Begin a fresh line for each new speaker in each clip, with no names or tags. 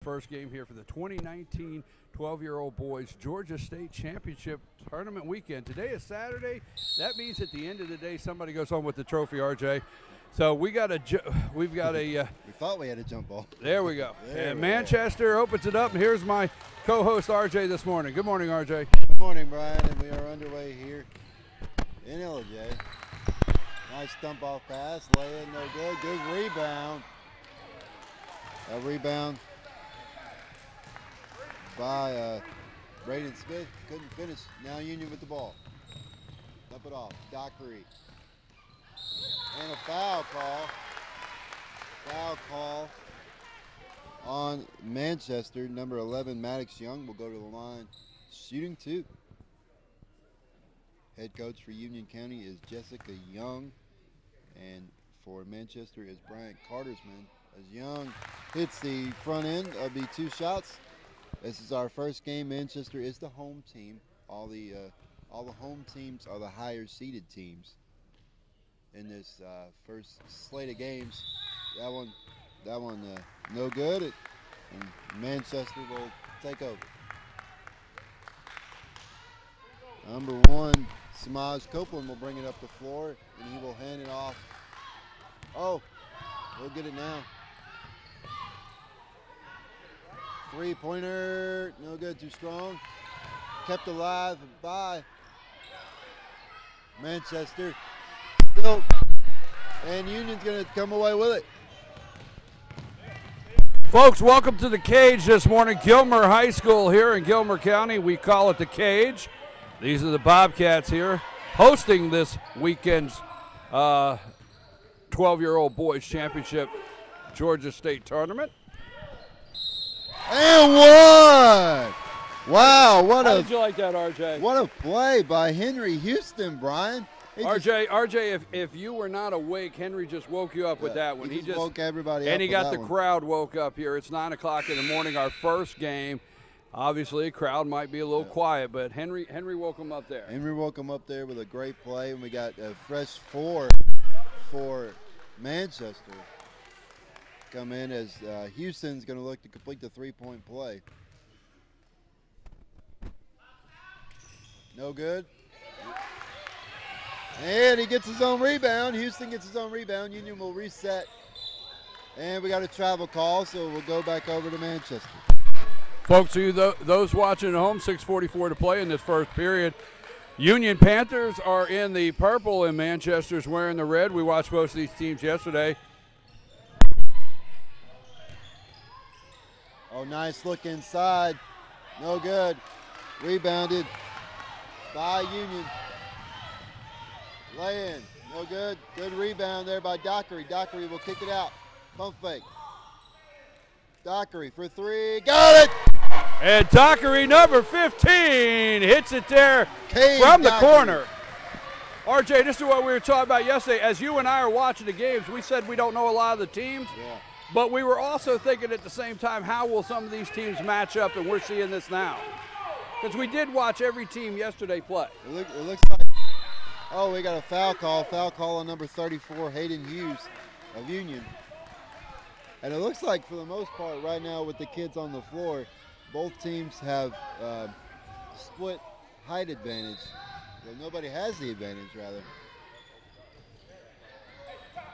first game here for the 2019 12-year-old boys Georgia State Championship Tournament weekend. Today is Saturday. That means at the end of the day somebody goes home with the trophy, RJ. So we've got a
we thought we had a jump ball.
There we go. And Manchester opens it up, and here's my co-host RJ this morning. Good morning, RJ.
Good morning, Brian, and we are underway here in Ellijay. Nice dump off pass, lay in, no good. Good rebound. A rebound by Braden Smith. Couldn't finish. Now Union with the ball. Dump it off. Dockery. And a foul call. Foul call on Manchester. Number 11, Maddox Young, will go to the line shooting 2. Head coach for Union County is Jessica Young. And for Manchester is Bryant Cartersman. As Young hits the front end of the 2 shots. This is our first game. Manchester is the home team. All the home teams are the higher seeded teams in this first slate of games. That one no good. And Manchester will take over. Number 1, Samaj Copeland will bring it up the floor, and he will hand it off. Oh, he'll get it now. 3-pointer, no good, too strong. Kept alive by Manchester. Still, and Union's going to come away with it.
Folks, welcome to the Cage this morning. Gilmer High School here in Gilmer County. We call it the Cage. These are the Bobcats here hosting this weekend's 12-year-old boys championship Georgia State tournament.
And one! Wow,
How did you like that, RJ?
What a play by Henry Houston, Brian.
RJ, if you were not awake, Henry just woke you up with that one.
He just woke everybody up.
And he got the
one.
crowd woke up here. It's 9 o'clock in the morning, our first game. Obviously, the crowd might be a little quiet, but Henry woke him up there.
Henry woke him up there with a great play, and we got a fresh 4 for Manchester come in as Houston's going to look to complete the 3-point play. No good. And he gets his own rebound. Houston gets his own rebound. Union will reset. And we got a travel call, so we'll go back over to Manchester.
Folks, those watching at home, 6:44 to play in this first period. Union Panthers are in the purple and Manchester's wearing the red. We watched both of these teams yesterday.
Oh, nice look inside. No good. Rebounded by Union. Lay in. No good. Good rebound there by Dockery. Dockery will kick it out. Pump fake. Dockery for 3. Got it!
And Dockery, number 15, hits it there from the
Dockery.
corner. RJ, this is what we were talking about yesterday. As you and I are watching the games, we said we don't know a lot of the teams.
Yeah.
But we were also thinking at the same time, how will some of these teams match up? And we're seeing this now. Because we did watch every team yesterday play.
It looks like, oh, we got a foul call. Foul call on number 34, Hayden Hughes of Union. And it looks like for the most part right now with the kids on the floor, both teams have split height advantage. Well, nobody has the advantage, rather.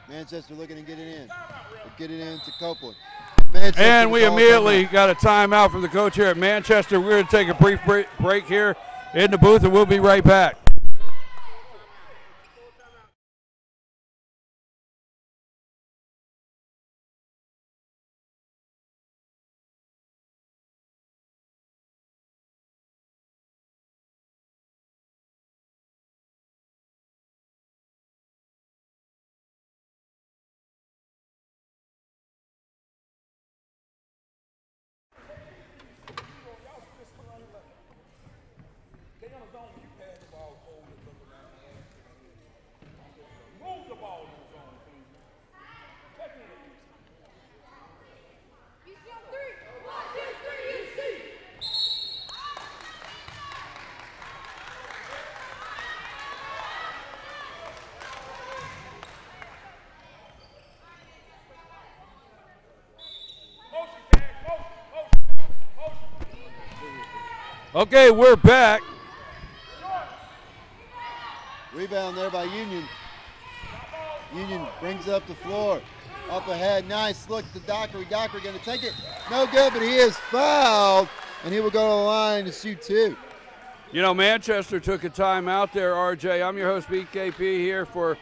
Manchester looking to get it in. Get it in to Copeland.
And we immediately got a timeout from the coach here at Manchester. We're going to take a brief break here in the booth, and we'll be right back. Okay, we're back.
Rebound there by Union. Union brings it up the floor. Up ahead, nice look to Dockery. Dockery going to take it. No good, but he is fouled, and he will go to the line to shoot 2.
You know, Manchester took a timeout there, RJ. I'm your host, BKP, here for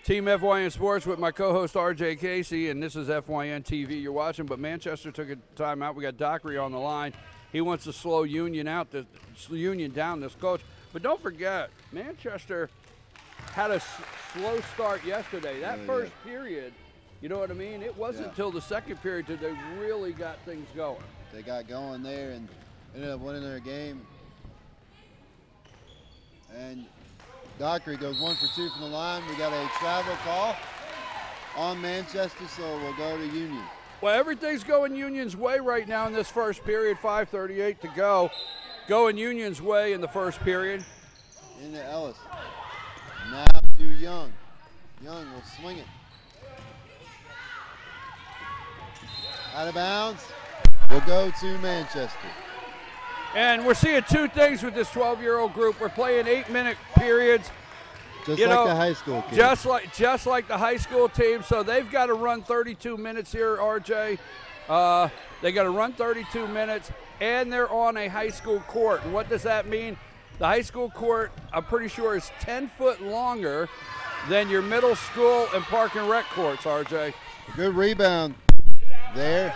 Team FYN Sports with my co-host, RJ Casey, and this is FYNTV you're watching. But Manchester took a timeout. We got Dockery on the line. He wants to slow Union down, this coach. But don't forget, Manchester had a slow start yesterday. That first period, you know what I mean? It wasn't until the second period that they really got things going.
They got going there and ended up winning their game. And Dockery goes 1 for 2 from the line. We got a travel call on Manchester, so we'll go to Union.
Well, everything's going Union's way right now in this first period. 5:38 to go. Going Union's way in the first period.
Into Ellis. Now to Young. Young will swing it. Out of bounds. We'll go to Manchester.
And we're seeing two things with this 12-year-old group. We're playing 8-minute periods.
Just like the high school kids.
Just like the high school team. So they've got to run 32 minutes here, RJ. They got to run 32 minutes, and they're on a high school court. And what does that mean? The high school court, I'm pretty sure, is 10 foot longer than your middle school and park and rec courts, RJ.
Good rebound there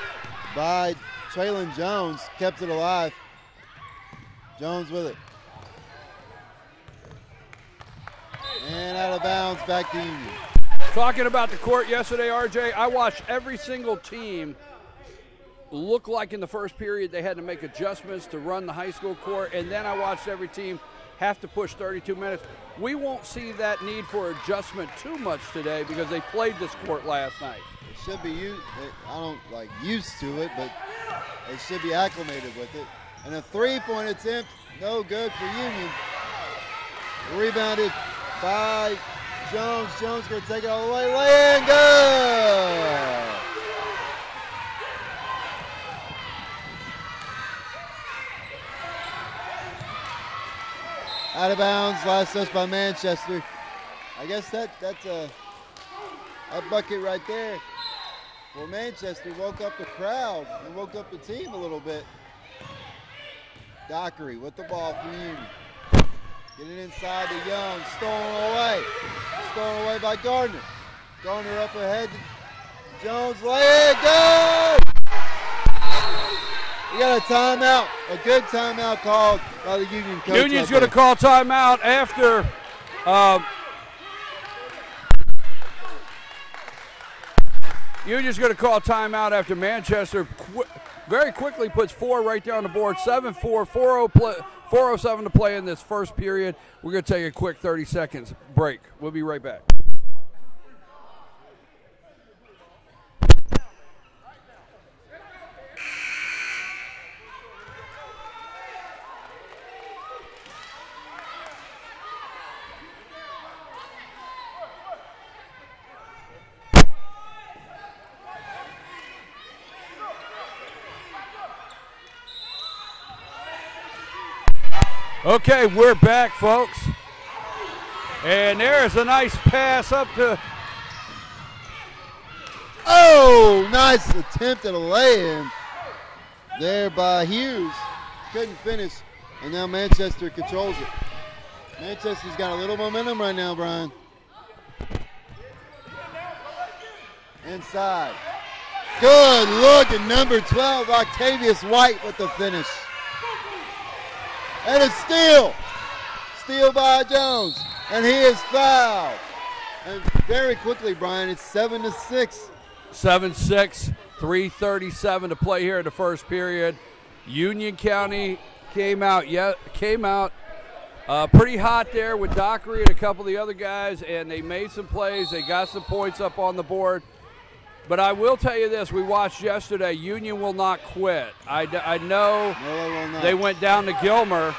by Traylon Jones. Kept it alive. Jones with it. And out of bounds, back to Union.
Talking about the court yesterday, RJ, I watched every single team look like in the first period they had to make adjustments to run the high school court, and then I watched every team have to push 32 minutes. We won't see that need for adjustment too much today because they played this court last night.
It should be used. I don't like used to it, but they should be acclimated with it. And a three-point attempt, no good for Union. Rebounded by Jones. Jones going to take it all the way. Lay in, good! Out of bounds, last touch by Manchester. I guess that's a bucket right there for Manchester. Woke up the crowd and woke up the team a little bit. Dockery with the ball for Union. Getting inside to Young, stolen away. Stolen away by Gardner. Gardner up ahead to Jones, lay it, good! We got a timeout, a good timeout called by the Union coach.
Union's going to call timeout after Union's going to call timeout after Manchester very quickly puts 4 right there on the board. 7-4, 4:07 to play in this first period. We're going to take a quick 30 seconds break. We'll be right back. Okay, we're back, folks. And there's a nice pass up to...
Oh, nice attempt at a lay-in there by Hughes. Couldn't finish, and now Manchester controls it. Manchester's got a little momentum right now, Brian. Inside. Good look at number 12, Octavius White with the finish. And it's steal by Jones, and he is fouled. And very quickly, Brian, it's 7-6.
7-6, 3:37 to play here in the first period. Union County came out pretty hot there with Dockery and a couple of the other guys, and they made some plays. They got some points up on the board. But I will tell you this, we watched yesterday, Union will not quit. I know they went down to Gilmer.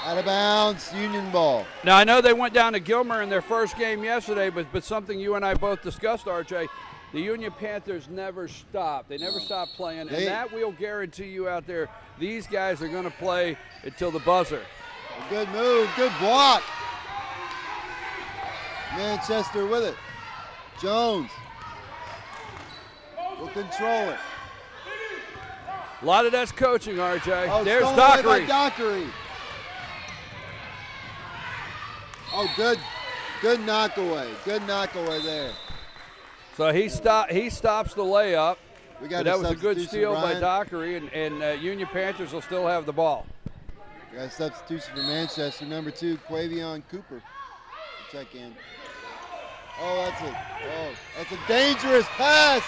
Out of bounds, Union ball.
Now, I know they went down to Gilmer in their first game yesterday, but something you and I both discussed, RJ, the Union Panthers never stop. They never stop playing, and that will guarantee you out there, these guys are going to play until the buzzer.
A good move, good block. Manchester with it. Jones will control it.
A lot of that's coaching, RJ.
Oh,
there's Dockery.
Dockery. Oh, good knockaway. Good knockaway there.
So he stops the layup. That was a good steal by
Ryan.
Dockery, and Union Panthers will still have the ball.
We got a substitution for Manchester. Number 2, Quavion Cooper. Check in. Oh, that's a dangerous pass.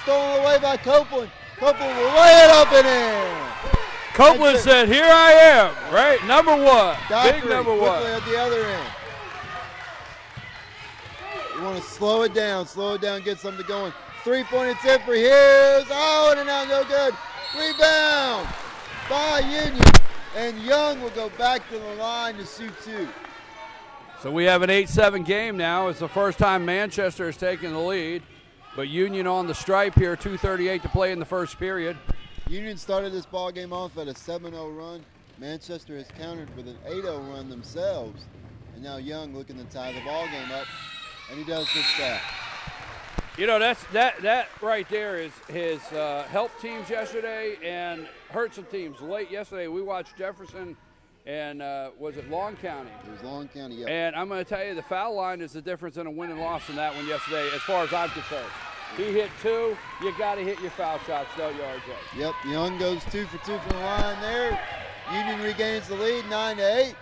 Stolen away by Copeland. Copeland will lay it up in there.
Copeland said, "Here I am." Right, number 1.
Dockery,
big number 1
at the other end. You want to slow it down, get something going. 3-point attempt for Hughes. Oh, and now no good. Rebound by Union. And Young will go back to the line to shoot 2.
So we have an 8-7 game now. It's the first time Manchester has taken the lead. But Union on the stripe here, 2:38 to play in the first period.
Union started this ball game off at a 7-0 run. Manchester has countered with an 8-0 run themselves. And now Young looking to tie the ball game up. And he does just that.
You know, that right there has helped teams yesterday and hurt some teams. Late yesterday, we watched Jefferson and was it Long County?
It was Long County, yeah.
And I'm going to tell you, the foul line is the difference in a win and loss in that one yesterday, as far as I'm concerned. He hit 2. You got to hit your foul shots, don't you, RJ?
Yep, Young goes 2 for 2 from the line there. Union regains the lead, 9-8.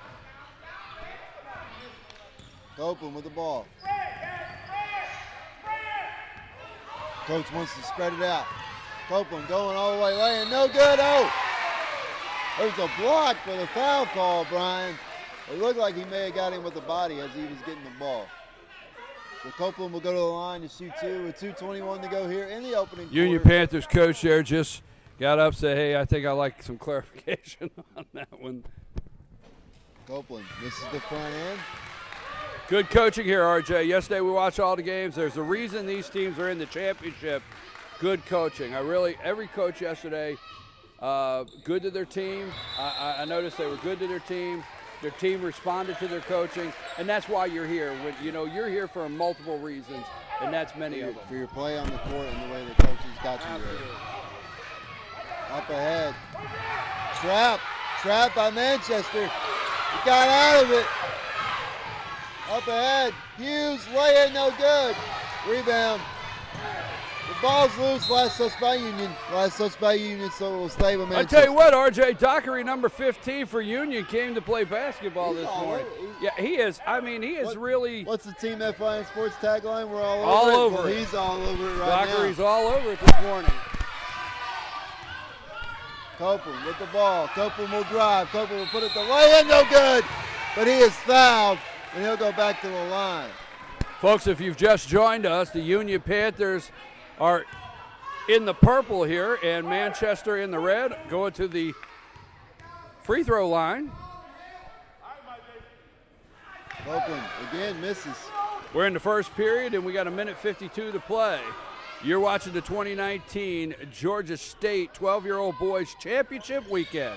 Copeland with the ball. Coach wants to spread it out. Copeland going all the way, laying, no good. Oh! There's a block for the foul call, Brian. It looked like he may have got him with the body as he was getting the ball. So Copeland will go to the line to shoot 2 with 2:21 to go here in the opening
Union
quarter.
Panthers coach there just got up, said, "Hey, I think I like some clarification on that one."
Copeland, this is the front end.
Good coaching here, RJ. Yesterday we watched all the games. There's a reason these teams are in the championship. Good coaching. Every coach yesterday, good to their team. I noticed they were good to their team. Their team responded to their coaching, and that's why you're here. You're here for multiple reasons, and that's many of them.
For your play on the court and the way the coaches got you there. Up ahead. Trap by Manchester. He got out of it. Up ahead. Hughes, lay in, no good. Rebound. The ball's loose. Last touch by Union. So it will stay with Manchester.
I tell you what, RJ, Dockery, number 15 for Union, came to play basketball this morning. Yeah, he is. I mean, he is really.
What's the Team FYN Sports tagline? We're all over
all
it.
over
Well,
it.
he's all over it right now.
Dockery's all over it this morning.
Copeland with the ball. Copeland will drive. Copeland will put it the lay in, no good. But he is fouled, and he'll go back to the line.
Folks, if you've just joined us, the Union Panthers are in the purple here, and Manchester in the red, going to the free throw line.
Copeland again misses.
We're in the first period, and we got 1:52 to play. You're watching the 2019 Georgia State 12-year-old boys championship weekend.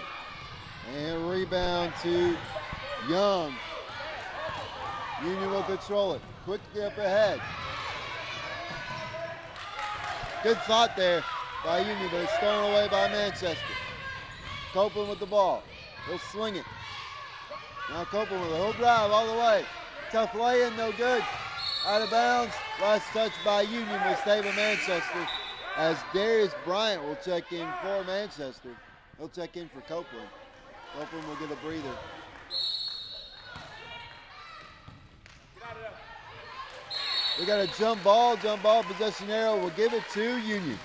And rebound to Young. Union will control it. Quickly up ahead. Good thought there by Union, but it's thrown away by Manchester. Copeland with the ball. He'll swing it. Now Copeland with it. He'll drive all the way. Tough lay-in, no good. Out of bounds. Last touch by Union will stay with Manchester as Darius Bryant will check in for Manchester. He'll check in for Copeland. Copeland will get a breather. We got a jump ball possession arrow. We'll give it to Union.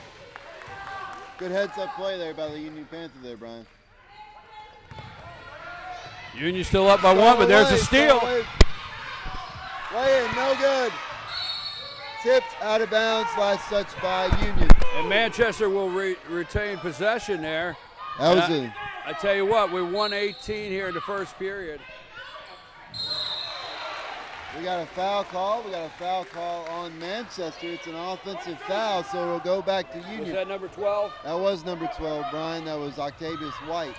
Good heads-up play there by the Union Panther there, Brian.
Union still up by 1, but there's a steal.
Lay in, no good. Tipped out of bounds, last touch by Union.
And Manchester will retain possession there.
That was it.
I tell you what, we're 1:18 here in the first period.
We got a foul call. We got a foul call on Manchester. It's an offensive foul, so it'll go back to Union.
Was that number 12?
That was number 12, Brian. That was Octavius White.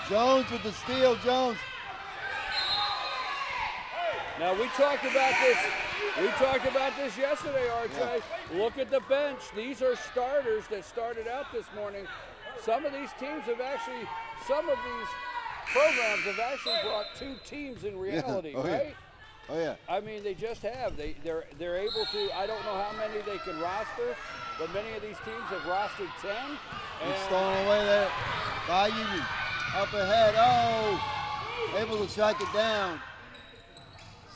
Jones with the steal. Jones.
Now we talked about this. We talked about this yesterday, RJ. Yeah. Look at the bench. These are starters that started out this morning. Some of these teams have actually, some of these programs have actually brought 2 teams in reality, right?
Yeah. Oh yeah.
I mean, they just have. They're able to. I don't know how many they can roster, but many of these teams have rostered 10.
It's stolen away there by Union. Up ahead. Oh, able to track it down.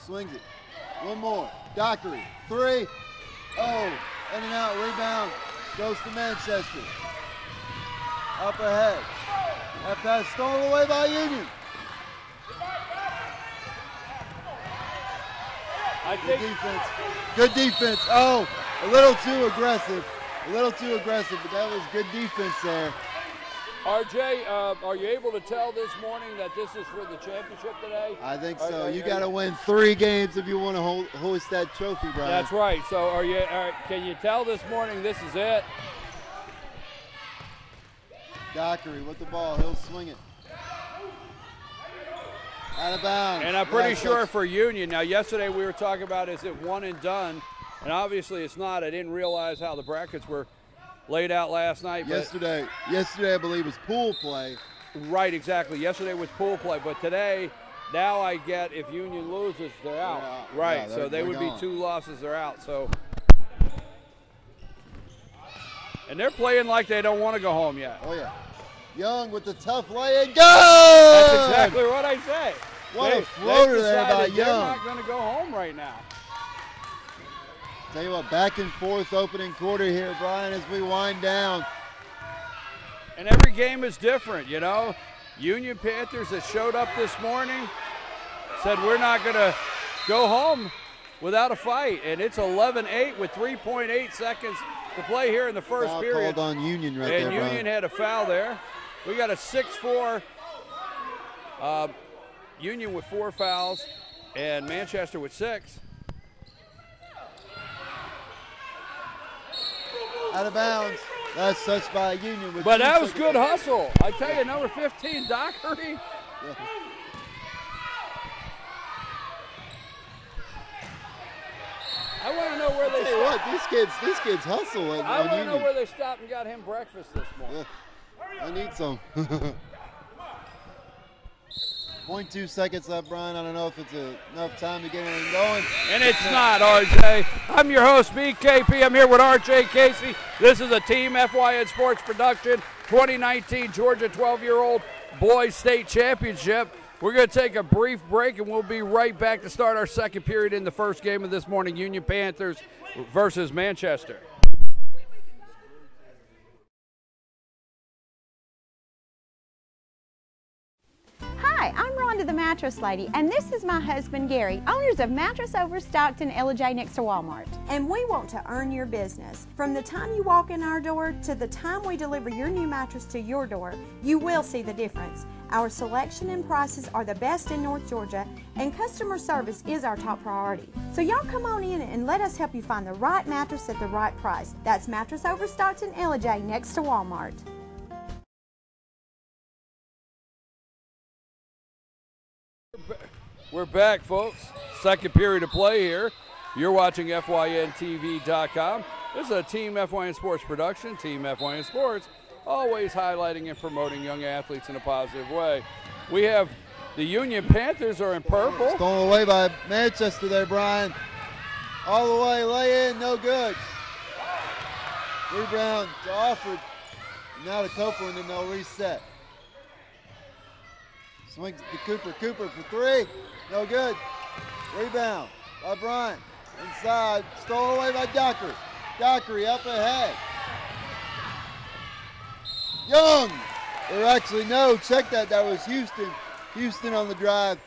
Swings it. One more. Dockery. 3. Oh, in and out. Rebound. Goes to Manchester. Up ahead. That pass stolen away by Union. Good defense. Good defense. Oh, a little too aggressive. A little too aggressive, but that was good defense there.
RJ, are you able to tell this morning that this is for the championship today?
I think so. You got to win 3 games if you want to hoist that trophy, Brian.
That's right. So can you tell this morning this is it?
Dockery with the ball. He'll swing it. Out of bounds.
And I'm pretty sure for Union. Now, yesterday we were talking about is it one and done? And obviously it's not. I didn't realize how the brackets were laid out last night.
Yesterday I believe was pool play.
Right, exactly. Yesterday was pool play, but today, now I get if Union loses, they're out. Right,
yeah,
so they would
gone.
be 2 losses, they're out. So, and they're playing like they don't want to go home yet.
Oh yeah, Young with the tough lay and go.
That's exactly what I say.
What a floater there by Young.
They're not going to go home right now.
Tell you what, back and forth opening quarter here, Brian, as we wind down.
And every game is different, you know. Union Panthers that showed up this morning said we're not going to go home without a fight. And it's 11-8 with 3.8 seconds to play here in the first
Foul
period.
Called on Union right
and
there, Brian.
Union had a foul there. We got a 6-4 Union with 4 fouls and Manchester with 6.
Out of bounds. That's touched by Union. With
but that was good hustle. I tell you, number 15, Dockery.
Yeah.
I want to know where they
stopped. These kids hustle.
I want to know where they stopped and got him breakfast this morning.
Yeah. I need some. 0.2 seconds left, Brian. I don't know if it's enough time to get anything going.
And it's not, RJ. I'm your host, BKP. I'm here with RJ Casey. This is a Team FYN Sports production, 2019 Georgia 12-year-old Boys State Championship. We're going to take a brief break, and we'll be right back to start our second period in the first game of this morning, Union Panthers versus Manchester.
Hi, I'm Rhonda the Mattress Lady, and this is my husband Gary, owners of Mattress Overstocked in Ellijay next to Walmart. And we want to earn your business. From the time you walk in our door to the time we deliver your new mattress to your door, you will see the difference. Our selection and prices are the best in North Georgia, and customer service is our top priority. So y'all come on in and let us help you find the right mattress at the right price. That's Mattress Overstocked in Ellijay next to Walmart.
We're back, folks. Second period of play here. You're watching FYNTV.com. This is a Team FYN Sports production. Team FYN Sports, always highlighting and promoting young athletes in a positive way. We have the Union Panthers are in purple.
Stolen away by Manchester there, Brian. All the way, lay in, no good. Rebound to Alford. Now to Copeland, and they'll reset. Swings to Cooper. Cooper for 3. No good. Rebound by Bryant. Inside. Stolen away by Dockery. Dockery up ahead. Young. Or actually, no. Check that. That was Houston. Houston on the drive.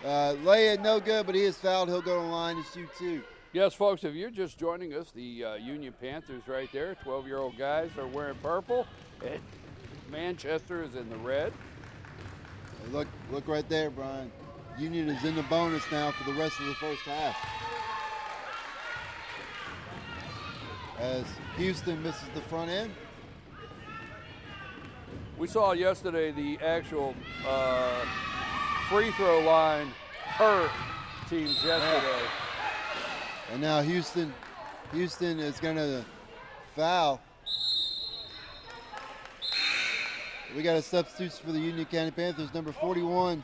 Lay in, no good, but he is fouled. He'll go to the line to shoot 2.
Yes, folks, if you're just joining us, the Union Panthers right there, 12-year-old guys are wearing purple. And Manchester is in the red.
Look right there, Brian. Union is in the bonus now for the rest of the first half. As Houston misses the front end.
We saw yesterday the actual free throw line hurt teams yesterday.
And now Houston is going to foul. We got a substitute for the Union County Panthers. Number 41,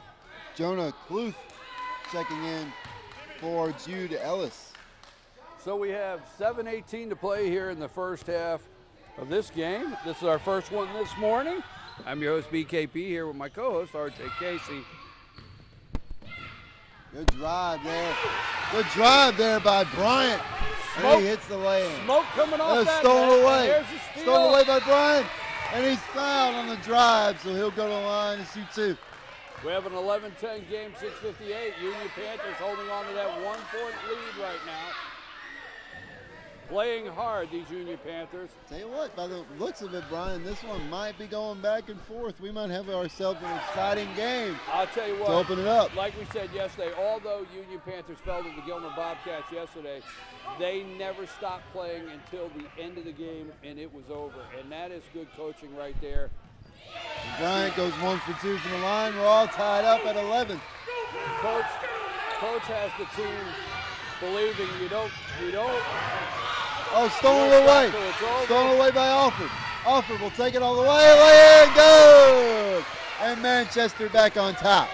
Jonah Kluth, checking in for Jude Ellis.
So we have 7:18 to play here in the first half of this game. This is our first one this morning. I'm your host, BKP, here with my co-host, RJ Casey.
Good drive there. Good drive there by Bryant.
Smoke,
and he hits the lay-in.
Smoke coming off that.
Stolen away.
There's the steal.
Stolen away by Bryant. And he's fouled on the drive, so he'll go to the line and shoot two.
We have an 11-10 game, 6:58. Union Panthers holding on to that 1-point lead right now. Playing hard, these Union Panthers.
Tell you what, by the looks of it, Brian, this one might be going back and forth. We might have ourselves an exciting game.
I'll tell you what,
to open it up.
Like we said yesterday, although Union Panthers fell to the Gilmer Bobcats yesterday, they never stopped playing until the end of the game, and it was over. And that is good coaching right there.
And Bryant goes 1 for 2 from the line. We're all tied up at 11.
Coach has the team believing you don't.
Oh, stolen away. Stolen away by Alford. Alford will take it all the way. Lay in, good. And Manchester back on top.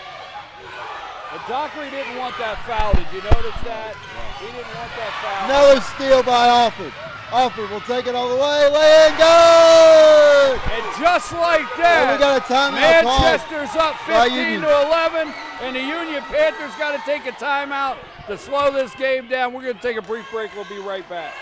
And Dockery didn't want that foul. Did you notice that? He didn't want that foul.
Another steal by Alford. Alford will take it all the way. Lay in, good.
And just like that,
and we got a timeout
Manchester's up 15-11, and the Union Panthers got to take a timeout to slow this game down. We're going to take a brief break. We'll be right back.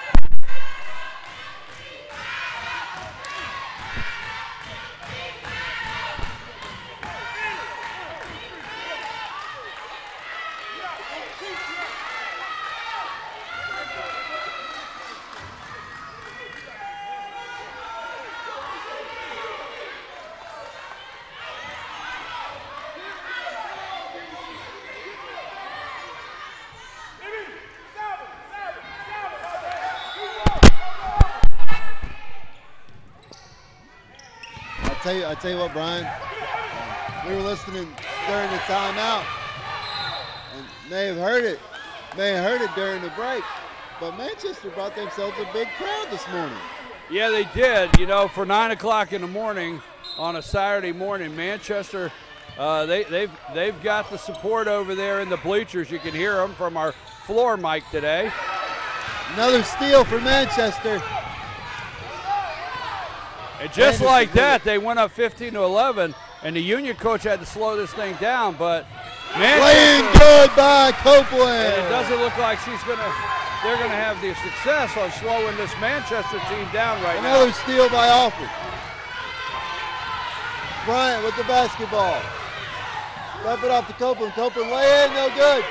I tell you what, Brian, we were listening during the timeout and may have heard it during the break, but Manchester brought themselves a big crowd this morning.
Yeah, they did. You know, for 9 o'clock in the morning on a Saturday morning, Manchester, they've got the support over there in the bleachers. You can hear them from our floor mic today.
Another steal for Manchester.
And just like that, they went up 15-11, and the Union coach had to slow this thing down. But
playing good by Copeland.
And it doesn't look like they're gonna have the success on slowing this Manchester team down right now.
Another steal by Alford. Bryant with the basketball. Dump it off to Copeland. Copeland lay in, no good.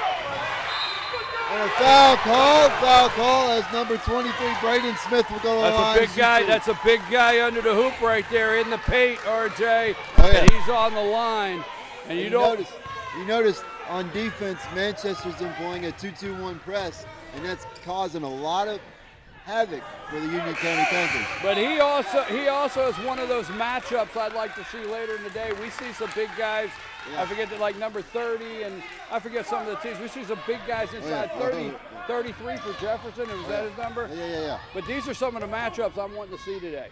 And a foul call as number 23, Braden Smith, will go to the line.
That's a big guy. That's a big guy under the hoop right there in the paint, RJ.
Oh, yeah.
And he's on the line. And you
notice on defense, Manchester's employing a 2-2-1 press, and that's causing a lot of havoc for the Union County Panthers.
But he also is one of those matchups I'd like to see later in the day. We see some big guys. Yeah. I forget that, like number 30, and I forget some of the teams. We see some big guys inside 30, 33 for Jefferson. Was that his number?
Yeah.
But these are some of the matchups I'm wanting to see today.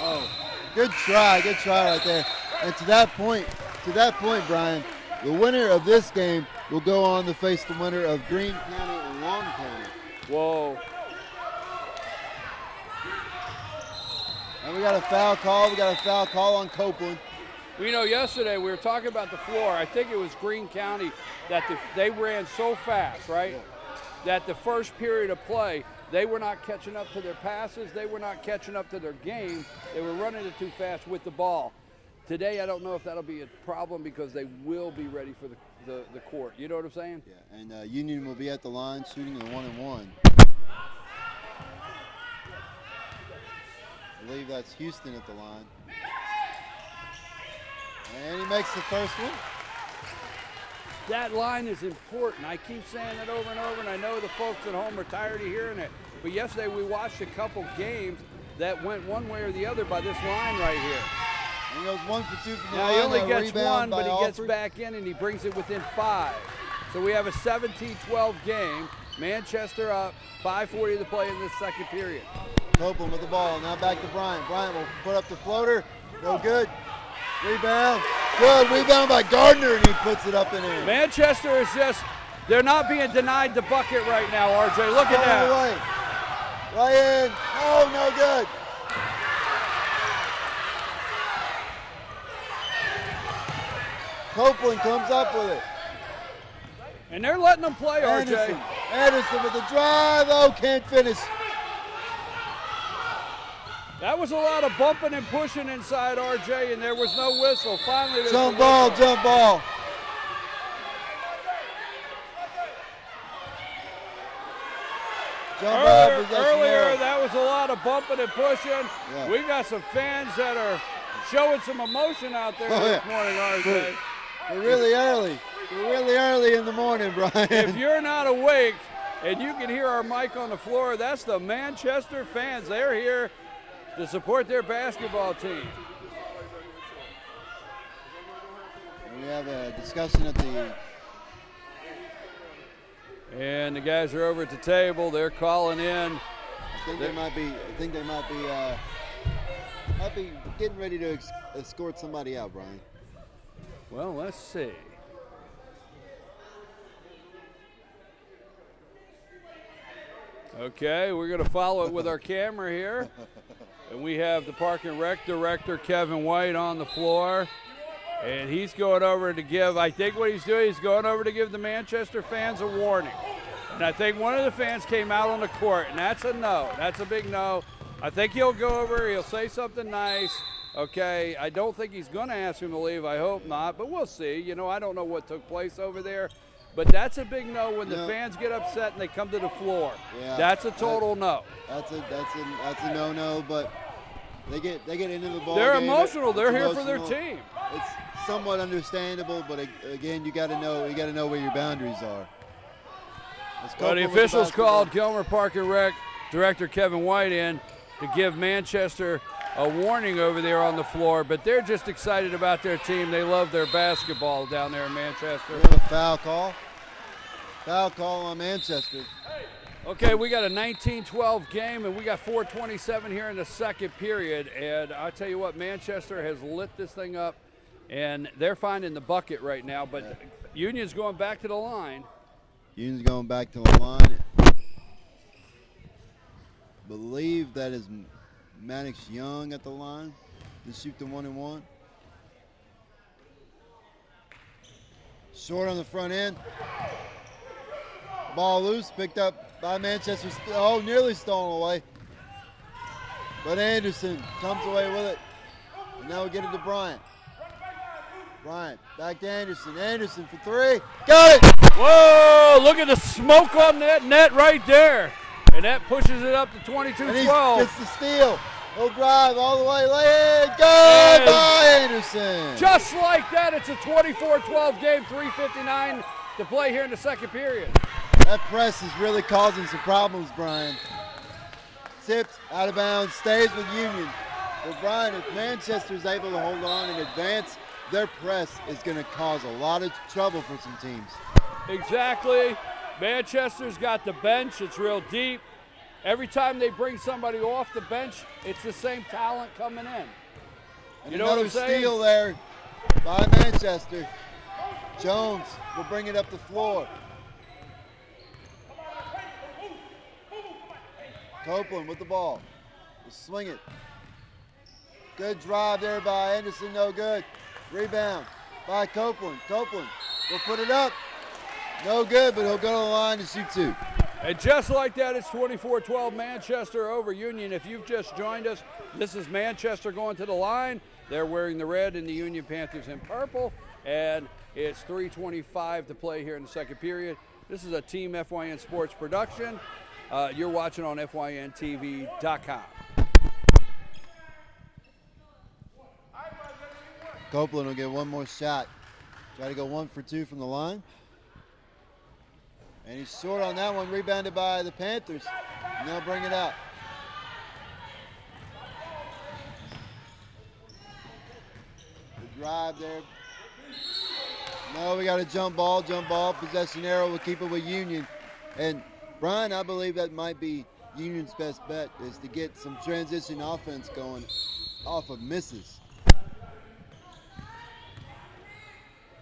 Oh, good try right there. And to that point, Brian, the winner of this game will go on to face the winner of Greene County and Long County.
Whoa.
And we got a foul call. We got a foul call on Copeland.
Well, you know, yesterday we were talking about the floor. I think it was Greene County that they ran so fast, right, that the first period of play, they were not catching up to their passes. They were not catching up to their game. They were running it too fast with the ball. Today, I don't know if that'll be a problem because they will be ready for the court. You know what I'm saying?
Yeah, and Union will be at the line shooting a 1-and-1. I believe that's Houston at the line. And he makes the first one.
That line is important. I keep saying it over and over, and I know the folks at home are tired of hearing it. But yesterday we watched a couple games that went one way or the other by this line right here.
He goes 1 for 2 from the
now
line.
He only gets
rebound
one, but he
Alford.
gets back in and he brings it within 5. So we have a 17-12 game. Manchester up, 5:40 to play in this second period.
Copeland with the ball. Now back to Bryant. Bryant will put up the floater. No good. Rebound. Good. Rebound by Gardner, and he puts it up in there.
Manchester is just, they're not being denied the bucket right now, RJ. Look at that.
Away. Right in. Oh, no good. Copeland comes up with it.
And they're letting them play, RJ.
Anderson with the drive. Oh, can't finish.
That was a lot of bumping and pushing inside, RJ, and there was no whistle. Finally, there's
jump ball, jump ball.
Earlier, that was a lot of bumping and pushing.
Yeah.
We got some fans that are showing some emotion out there this morning, RJ.
We're really early. We're really early in the morning, Brian.
If you're not awake and you can hear our mic on the floor, that's the Manchester fans. They're here to support their basketball team.
We have a discussion at the...
And the guys are over at the table. They're calling in.
I think they might be getting ready to escort somebody out, Brian.
Well, let's see. Okay, we're going to follow it with our camera here. And we have the Park and Rec director, Kevin White, on the floor. And he's going over to give, I think what he's doing, he's going over to give the Manchester fans a warning. And I think one of the fans came out on the court, and that's a no. That's a big no. I think he'll go over, he'll say something nice. Okay, I don't think he's going to ask him to leave. I hope not, but we'll see. You know, I don't know what took place over there. But that's a big no when the fans get upset and they come to the floor. Yeah, that's a total no.
That's a no-no. But they get into the ball.
They're
game.
emotional. They're here for their
emotional.
team.
It's somewhat understandable, but again, you got to know where your boundaries are.
Well, the officials called Gilmer Park and Rec director Kevin White in to give Manchester a warning over there on the floor, but they're just excited about their team. They love their basketball down there in Manchester.
We have a foul call. Foul call on Manchester.
Okay, we got a 19-12 game, and we got 4:27 here in the second period. And I tell you what, Manchester has lit this thing up, and they're finding the bucket right now. But Union's going back to the line.
Union's going back to the line. Believe that is Maddox Young at the line to shoot the 1-and-1. Short on the front end. Ball loose, picked up by Manchester. Oh, nearly stolen away. But Anderson comes away with it. And now we get it to Bryant. Bryant back to Anderson. Anderson for 3. Got it!
Whoa, look at the smoke on that net right there. And that pushes it up to 22-12.
And he gets the steal. He'll drive all the way. Lay in. Good by Anderson.
Just like that, it's a 24-12 game, 3:59 to play here in the second period.
That press is really causing some problems, Brian. Tipped, out of bounds, stays with Union. But Brian, if Manchester's able to hold on and advance, their press is going to cause a lot of trouble for some teams.
Exactly. Manchester's got the bench. It's real deep. Every time they bring somebody off the bench, it's the same talent coming in.
And
you know what I'm saying?
Steal there by Manchester. Jones will bring it up the floor. Copeland with the ball. Will swing it. Good drive there by Anderson, no good. Rebound by Copeland. Copeland will put it up. No good, but he'll go to the line to shoot 2.
And just like that, it's 24-12 Manchester over Union. If you've just joined us, this is Manchester going to the line. They're wearing the red and the Union Panthers in purple. And it's 3:25 to play here in the second period. This is a Team FYN Sports production. You're watching on FYNTV.com.
Copeland will get one more shot. Try to go 1 for 2 from the line. And he's short on that one, rebounded by the Panthers. And they'll bring it out. The drive there. No, we got a jump ball. Possession arrow will keep it with Union. And Brian, I believe that might be Union's best bet, is to get some transition offense going off of misses.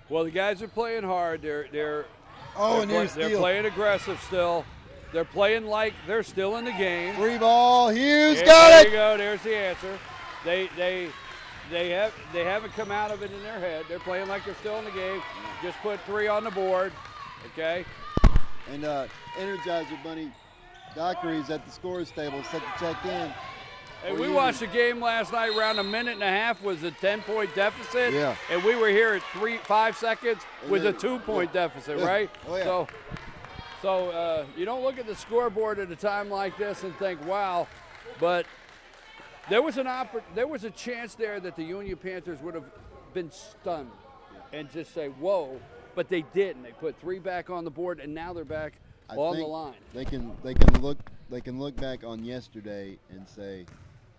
Well, the guys are playing hard. They're playing aggressive still. They're playing like they're still in the game.
Free ball, Hughes got it.
There you go. There's the answer. They haven't come out of it in their head. They're playing like they're still in the game. Just put 3 on the board. Okay.
And Energizer Bunny Dockery's at the scorer's table, set to check in.
Hey, we watched the game last night. Around a minute and a half was a 10-point deficit.
Yeah.
And we were here at 5 seconds with a 2-point deficit, right?
Oh, yeah.
So you don't look at the scoreboard at a time like this and think, wow, but there was a chance there that the Union Panthers would have been stunned and just say, whoa, but they didn't. They put 3 back on the board, and now they're back on the line.
They can look back on yesterday and say,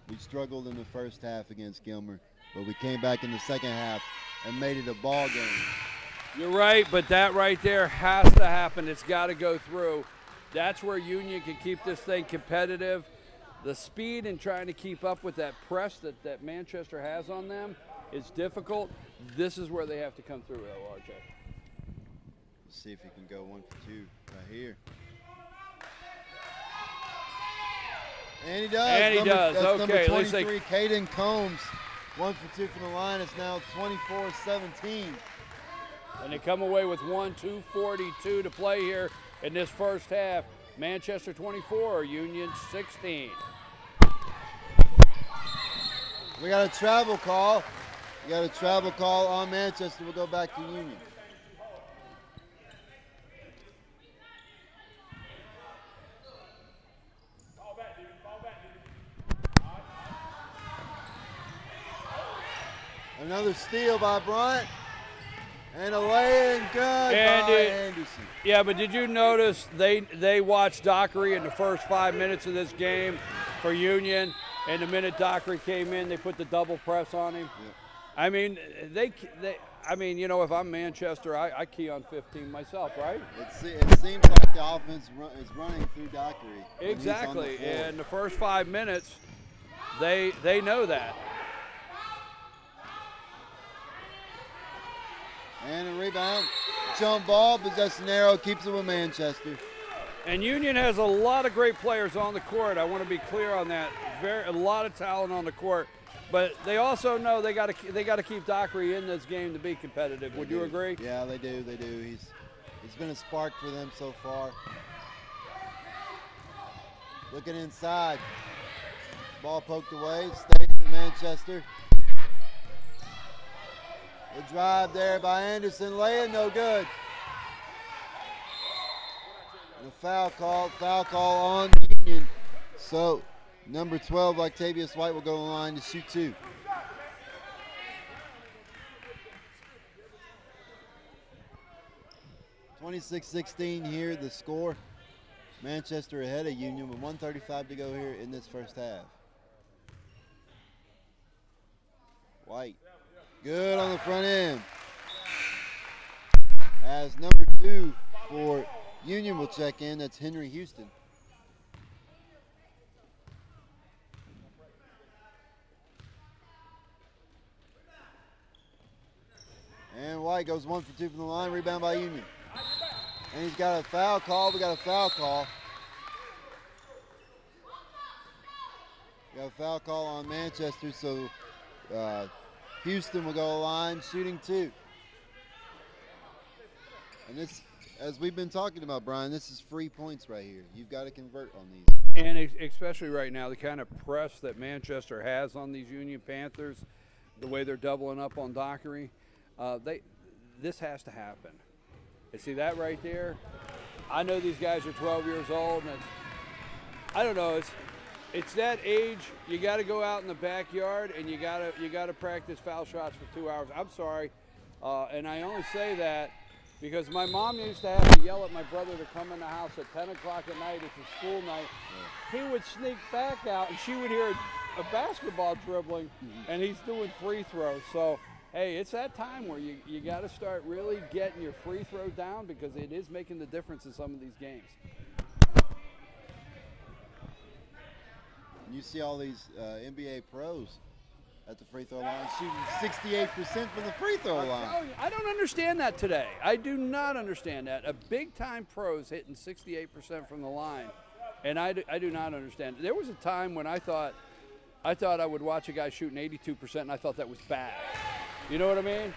we struggled in the first half against Gilmer, but we came back in the second half and made it a ball game.
You're right, but that right there has to happen. It's got to go through. That's where Union can keep this thing competitive. The speed and trying to keep up with that press that Manchester has on them is difficult. This is where they have to come through, RJ.
Let's see if he can go 1 for 2 right here. And he does.
And he does.
That's
okay.
number 23, Caden Combs. 1 for 2 from the line. It's now 24-17.
And they come away with 2:42 to play here in this first half. Manchester 24, Union 16.
We got a travel call. We got a travel call on Manchester. We'll go back to Union. Another steal by Bryant. And a lay-in good by Anderson.
Yeah, but did you notice they watched Dockery in the first 5 minutes of this game for Union, and the minute Dockery came in, they put the double press on him.
Yep.
I mean, you know, if I'm Manchester, I key on 15 myself, right?
It seems like the offense is running through Dockery.
Exactly. In the first 5 minutes, they know that.
And a rebound, jump ball, possession arrow, keeps it with Manchester.
And Union has a lot of great players on the court. I want to be clear on that. A lot of talent on the court, but they also know they got to keep Dockery in this game to be competitive. Would you agree? Yeah,
they do. He's been a spark for them so far. Looking inside, ball poked away, stays for Manchester. The drive there by Anderson, laying no good. And a foul call on Union. So number 12, Octavius White, will go to the line to shoot 2. (26-16) here, the score. Manchester ahead of Union with 1:35 to go here in this first half. White. Good on the front end. As number 2 for Union will check in, that's Henry Houston. And White goes 1 for 2 from the line, rebound by Union. And he's got a foul call. We got a foul call. Got a foul call on Manchester, so Houston will go a line, shooting 2. And this, as we've been talking about, Brian, this is free points right here. You've got to convert on these.
And especially right now, the kind of press that Manchester has on these Union Panthers, the way they're doubling up on Dockery, this has to happen. You see that right there? I know these guys are 12 years old, and I don't know. It's that age. You got to go out in the backyard and you got to practice foul shots for 2 hours. I'm sorry, and I only say that because my mom used to have to yell at my brother to come in the house at 10 o'clock at night. It's a school night. He would sneak back out, and she would hear a basketball dribbling, and he's doing free throws. So, hey, it's that time where you got to start really getting your free throw down because it is making the difference in some of these games.
You see all these NBA pros at the free throw line shooting 68% from the free throw line.
I don't understand that today. I do not understand that. A big-time pros hitting 68% from the line, and I do not understand. There was a time when I thought I would watch a guy shooting 82%, and I thought that was bad. You know what I mean?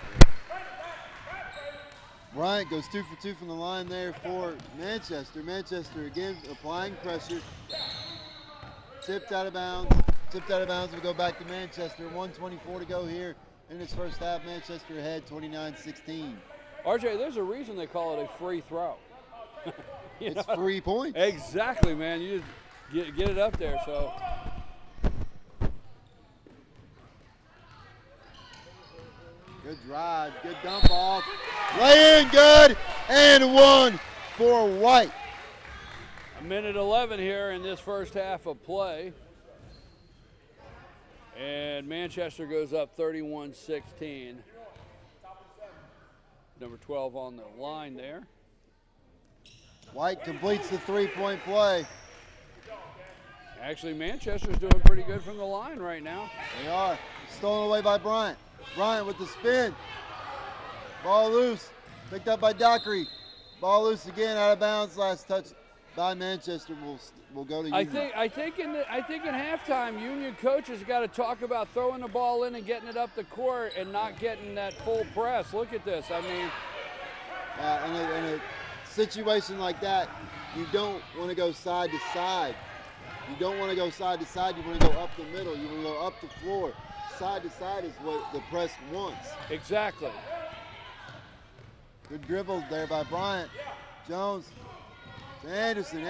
Bryant goes 2 for 2 from the line there for Manchester. Manchester again applying pressure. Tipped out of bounds. Tipped out of bounds. We go back to Manchester. 1:24 to go here in this first half. Manchester ahead 29-16.
RJ, there's a reason they call it a free throw.
It's free points.
Exactly, man. You just get it up there. So.
Good drive. Good dump off. Lay in good. And one for White.
A minute 11 here in this first half of play. And Manchester goes up 31-16. Number 12 on the line there.
White completes the three-point play.
Actually, Manchester's doing pretty good from the line right now.
They are. Stolen away by Bryant. Bryant with the spin. Ball loose. Picked up by Dockery. Ball loose again, out of bounds. Last touch by Manchester will go to Union.
I think in halftime, Union coaches got to talk about throwing the ball in and getting it up the court and not getting that full press. Look at this. I mean,
in a situation like that, you don't want to go side to side. You don't want to go side to side. You want to go up the middle. You want to go up the floor. Side to side is what the press wants.
Exactly.
Good dribble there by Bryant. Jones. Anderson.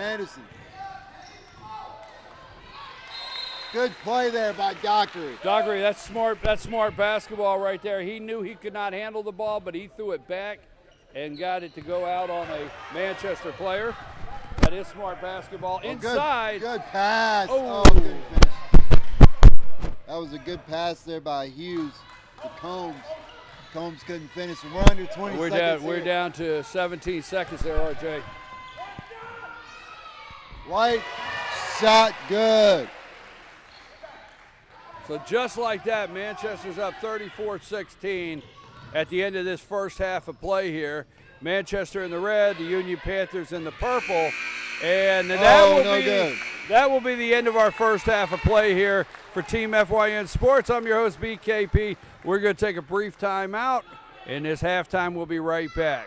Good play there by Dockery.
Dockery, that's smart basketball right there. He knew he could not handle the ball, but he threw it back and got it to go out on a Manchester player. That is smart basketball. Inside.
Good pass.
Oh,
couldn't finish. That was a good pass there by Hughes to Combs. Combs couldn't finish. We're under 20 seconds.
We're down to 17 seconds there, RJ.
White shot good.
So just like that, Manchester's up 34-16 at the end of this first half of play here. Manchester in the red, the Union Panthers in the purple. And that will be the end of our first half of play here for Team FYN Sports. I'm your host, BKP. We're going to take a brief time out. In this halftime, we'll be right back.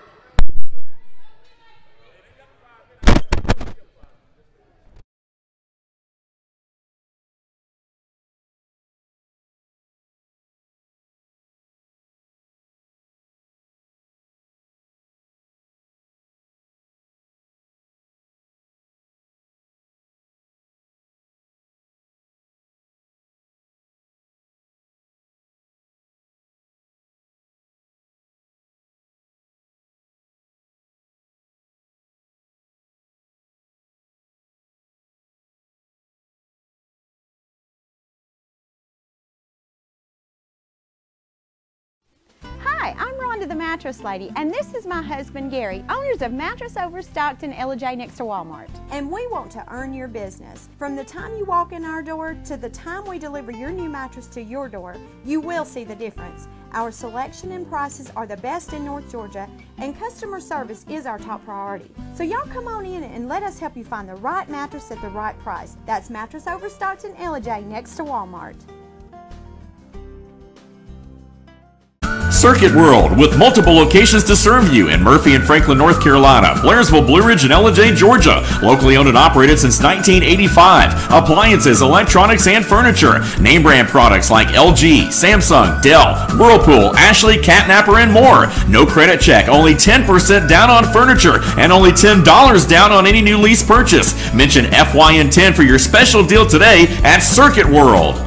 Hi, I'm Rhonda the Mattress Lady, and this is my husband Gary, owners of Mattress Overstocked in Ellijay next to Walmart. And we want to earn your business. From the time you walk in our door to the time we deliver your new mattress to your door, you will see the difference. Our selection and prices are the best in North Georgia, and customer service is our top priority. So y'all come on in and let us help you find the right mattress at the right price. That's Mattress Overstocked in Ellijay next to Walmart.
Circuit World, with multiple locations to serve you in Murphy and Franklin, North Carolina, Blairsville, Blue Ridge, and Ellijay, Georgia. Locally owned and operated since 1985. Appliances, electronics, and furniture. Name brand products like LG, Samsung, Dell, Whirlpool, Ashley, Catnapper, and more. No credit check, only 10% down on furniture, and only $10 down on any new lease purchase. Mention FYN10 for your special deal today at Circuit World.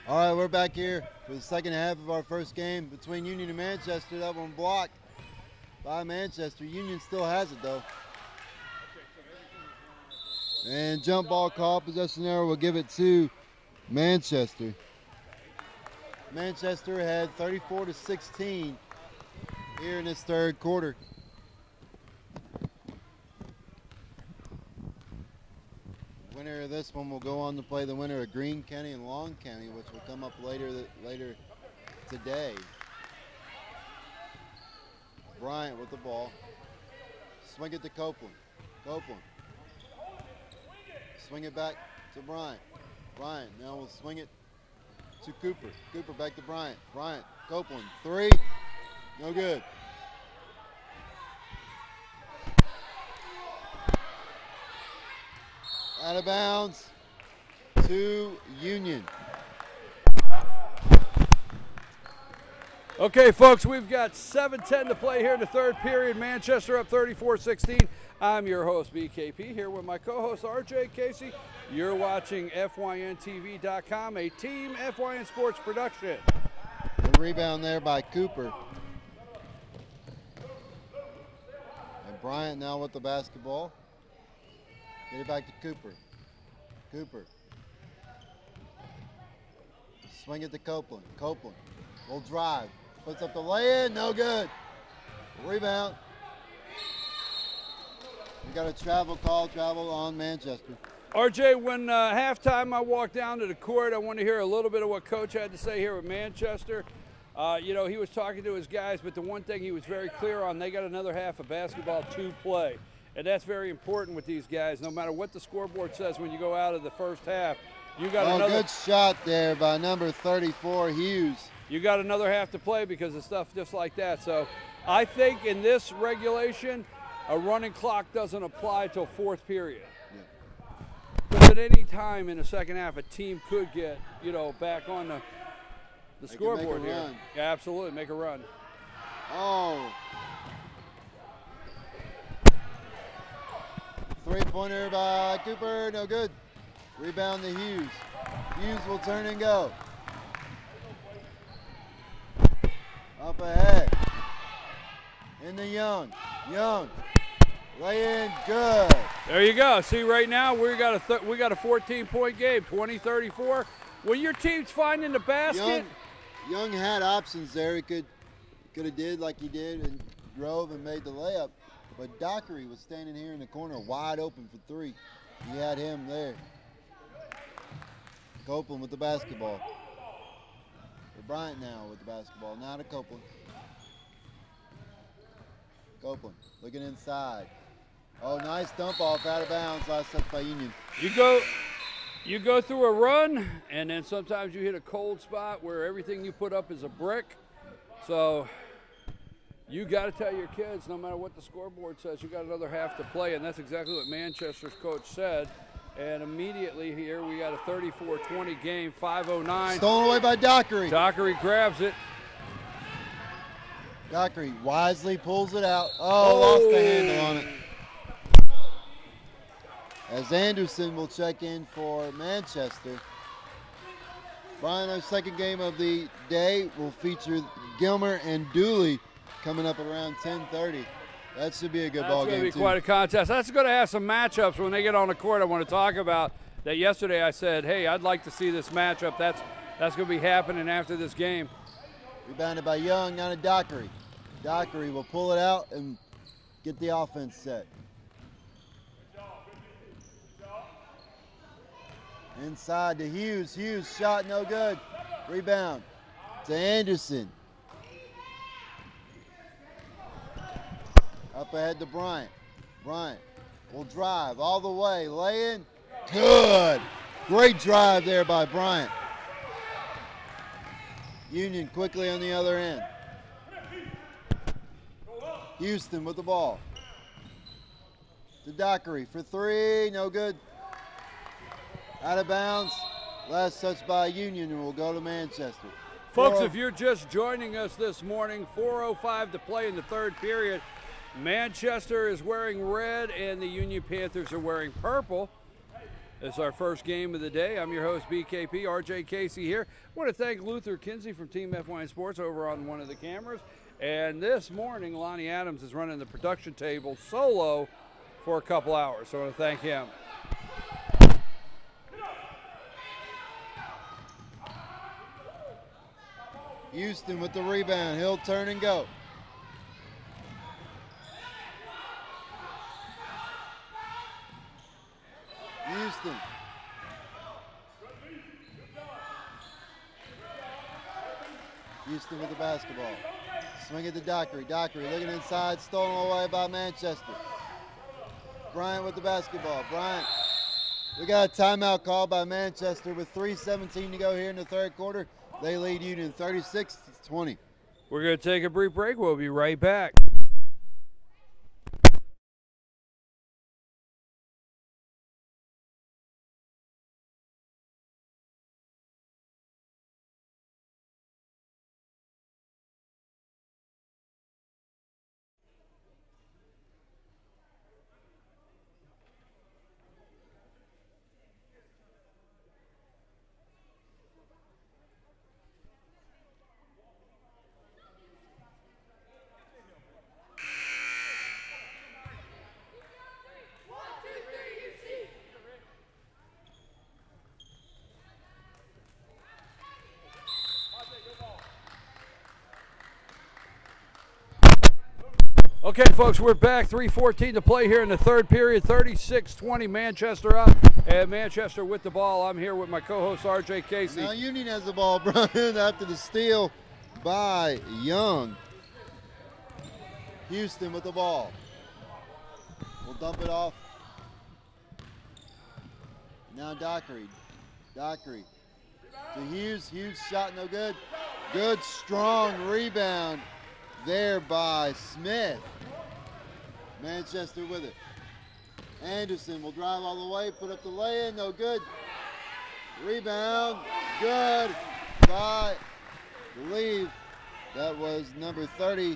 All right, we're back here for the second half of our first game between Union and Manchester. That one blocked by Manchester. Union still has it, though. And jump ball call, possession error will give it to Manchester. Manchester had 34-16 here in this third quarter. Winner of this one will go on to play the winner of Greene County and Long County, which will come up later today. Bryant with the ball. Swing it to Copeland. Copeland. Swing it back to Bryant. Bryant now will swing it to Cooper. Cooper back to Bryant. Bryant, Copeland, three. No good. Out of bounds to Union.
Okay, folks, we've got 7:10 to play here in the third period. Manchester up 34-16. I'm your host, BKP, here with my co-host, RJ Casey. You're watching FYNTV.com, a Team FYN Sports production.
The rebound there by Cooper. And Bryant now with the basketball. Get it back to Cooper. Cooper. Swing it to Copeland. Copeland will drive. Puts up the lay-in, no good. Rebound. We got a travel on Manchester.
RJ, when halftime I walked down to the court, I want to hear a little bit of what Coach had to say here with Manchester. You know, he was talking to his guys, but the one thing he was very clear on, they got another half of basketball to play. And that's very important with these guys. No matter what the scoreboard says when you go out of the first half, you got another.
Good shot there by number 34, Hughes.
You got another half to play because of stuff just like that. So I think in this regulation, a running clock doesn't apply till fourth period. Because at any time in the second half, a team could get, you know, back on the scoreboard here.
Run.
Yeah, absolutely, make a run.
Oh. Three-pointer by Cooper, no good. Rebound to Hughes. Hughes will turn and go. Up ahead. Into Young. Young. Lay in, good.
There you go. See, right now we got a 14-point game, 20-34. When your team's finding the basket,
Young had options there. He could have did like he did and drove and made the layup. But Dockery was standing here in the corner wide open for three. He had him there. Copeland with the basketball. Bryant now with the basketball. Now to Copeland. Copeland looking inside. Oh, nice dump off out of bounds. Last touch by Union.
You go through a run, and then sometimes you hit a cold spot where everything you put up is a brick. So you got to tell your kids, no matter what the scoreboard says, you got another half to play, and that's exactly what Manchester's coach said. And immediately here we got a 34-20 game, 5:09.
Stolen away by Dockery.
Dockery grabs it.
Dockery wisely pulls it out. Oh, lost the handle on it. As Anderson will check in for Manchester. Brian, our second game of the day will feature Gilmer and Dooley coming up at around 10:30. That should be a good ball game.
That's going to be quite a contest. That's going to have some matchups when they get on the court I want to talk about. That yesterday I said, hey, I'd like to see this matchup. That's going to be happening after this game.
Rebounded by Young, down to Dockery. Dockery will pull it out and get the offense set. Inside to Hughes. Hughes shot no good. Rebound to Anderson. Up ahead to Bryant. Bryant will drive all the way. Lay in. Good. Great drive there by Bryant. Union quickly on the other end. Houston with the ball. To Dockery for three. No good. Out of bounds. Last touch by Union and will go to Manchester.
Folks, if you're just joining us this morning, 4:05 to play in the third period. Manchester is wearing red and the Union Panthers are wearing purple. It's our first game of the day. I'm your host, BKP, RJ Casey here. I want to thank Luther Kinsey from Team FYN Sports over on one of the cameras. And this morning, Lonnie Adams is running the production table solo for a couple hours. So I want to thank him.
Houston with the rebound. He'll turn and go. Houston. Houston with the basketball. Swing it to Dockery. Dockery looking inside, stolen away by Manchester. Bryant with the basketball. Bryant. We got a timeout call by Manchester with 3:17 to go here in the third quarter. They lead Union 36-20.
We're going to take a brief break. We'll be right back. Okay, folks, we're back. 3:14 to play here in the third period. 36-20, Manchester up, and Manchester with the ball. I'm here with my co-host, R.J. Casey.
Now Union has the ball, Brian, after the steal by Young. Houston with the ball. We'll dump it off. Now Dockery. Dockery to Hughes. Hughes shot no good. Good, strong rebound there by Smith. Manchester with it. Anderson will drive all the way, put up the lay-in, no good. Rebound, good by, I believe that was number 30,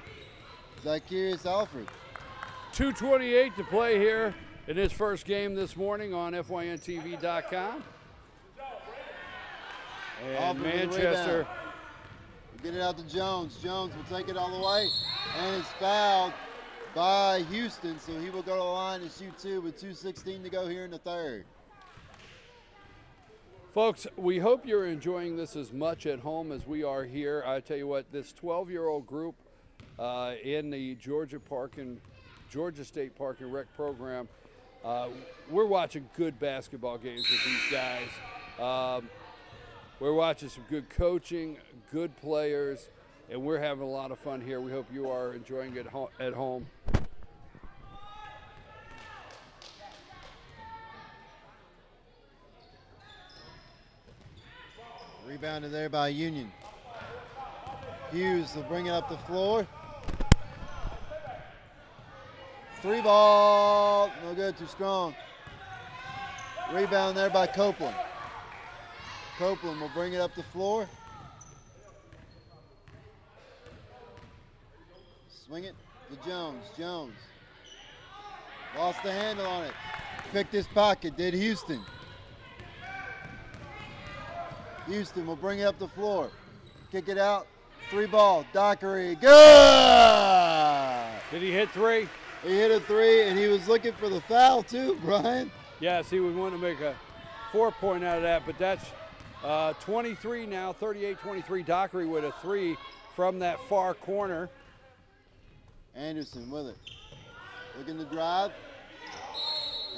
Zacharias Alfred.
2:28 to play here in his first game this morning on FYNTV.com. And Manchester.
Get it out to Jones. Jones will take it all the way, and it's fouled by Houston, so he will go to the line and shoot two with 2:16 to go here in the third.
Folks, we hope you're enjoying this as much at home as we are here. I tell you what, this 12-year-old group in the Georgia State Park and Rec program, we're watching good basketball games with these guys. We're watching some good coaching, good players, and we're having a lot of fun here. We hope you are enjoying it at home.
Rebounded there by Union. Hughes will bring it up the floor. Three ball, no good, too strong. Rebound there by Copeland. Copeland will bring it up the floor. Swing it to Jones. Jones lost the handle on it. Picked his pocket, did Houston. Houston will bring it up the floor. Kick it out. Three ball. Dockery. Good!
Did he hit three?
He hit a three, and he was looking for the foul too, Brian.
Yes, he would want to make a 4-point out of that, but that's 23 now, 38-23. Dockery with a three from that far corner.
Anderson with it. Looking to drive.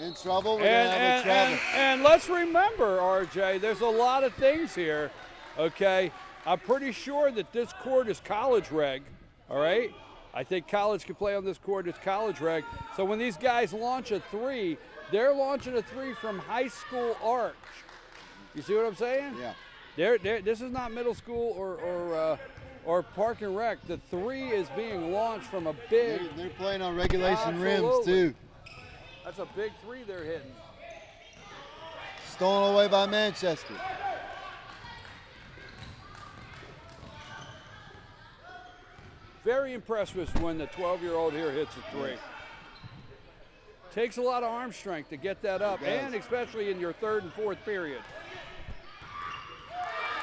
In trouble. We're going to have a travel.
And let's remember, RJ, there's a lot of things here, okay? I'm pretty sure that this court is college reg, all right? I think college can play on this court. It's college reg. So when these guys launch a three, they're launching a three from high school arch. You see what I'm saying?
Yeah.
This is not middle school or park and rec. The three is being launched from a big.
They're playing on regulation rims too.
That's a big three they're hitting.
Stolen away by Manchester.
Very impressed with when the 12-year-old here hits a three. Takes a lot of arm strength to get that up, and especially in your third and fourth period.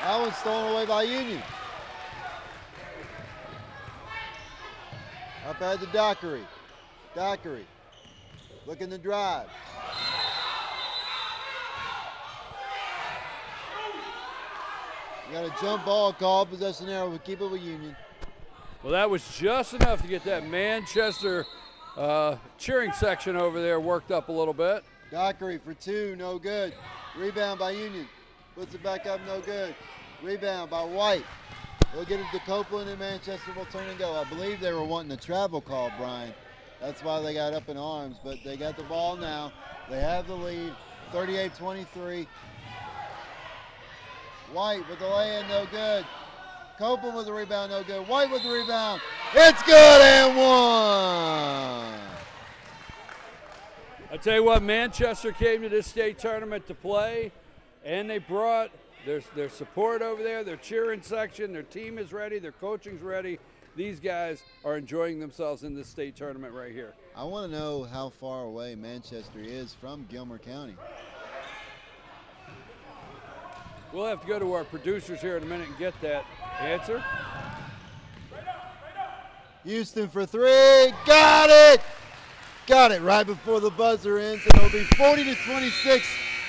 That one's stolen away by Union. Up ahead to Dockery. Dockery looking to drive. We got a jump ball call, possession arrow. We'll keep it with Union.
Well, that was just enough to get that Manchester cheering section over there worked up a little bit.
Dockery for two, no good. Rebound by Union. Puts it back up, no good. Rebound by White. They'll get it to Copeland, and Manchester will turn and go. I believe they were wanting a travel call, Brian. That's why they got up in arms, but they got the ball now. They have the lead, 38-23. White with the lay-in, no good. Copeland with the rebound, no good. White with the rebound. It's good and one.
I tell you what, Manchester came to this state tournament to play, and they brought their support over there, their cheering section, their team is ready, their coaching's ready. These guys are enjoying themselves in this state tournament right here.
I want to know how far away Manchester is from Gilmer County.
We'll have to go to our producers here in a minute and get that answer.
Houston for three. Got it! Got it right before the buzzer ends. It'll be 40-26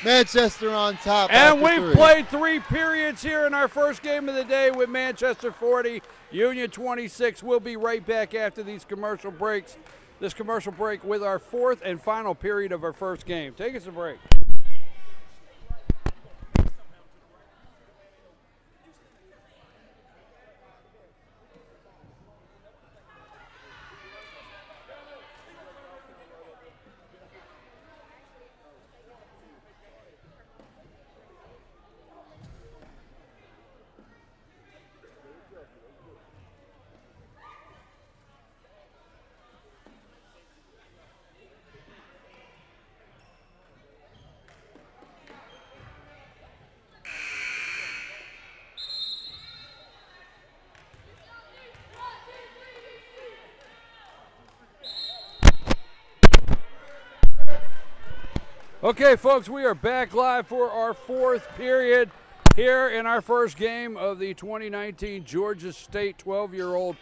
Manchester on top.
And
after
we've
3.
played 3 periods here in our first game of the day with Manchester 40, Union 26. We'll be right back after these commercial breaks. This commercial break with our 4th and final period of our first game. Take us a break. Okay, folks, we are back live for our 4th period here in our first game of the 2019 Georgia State 12-year-old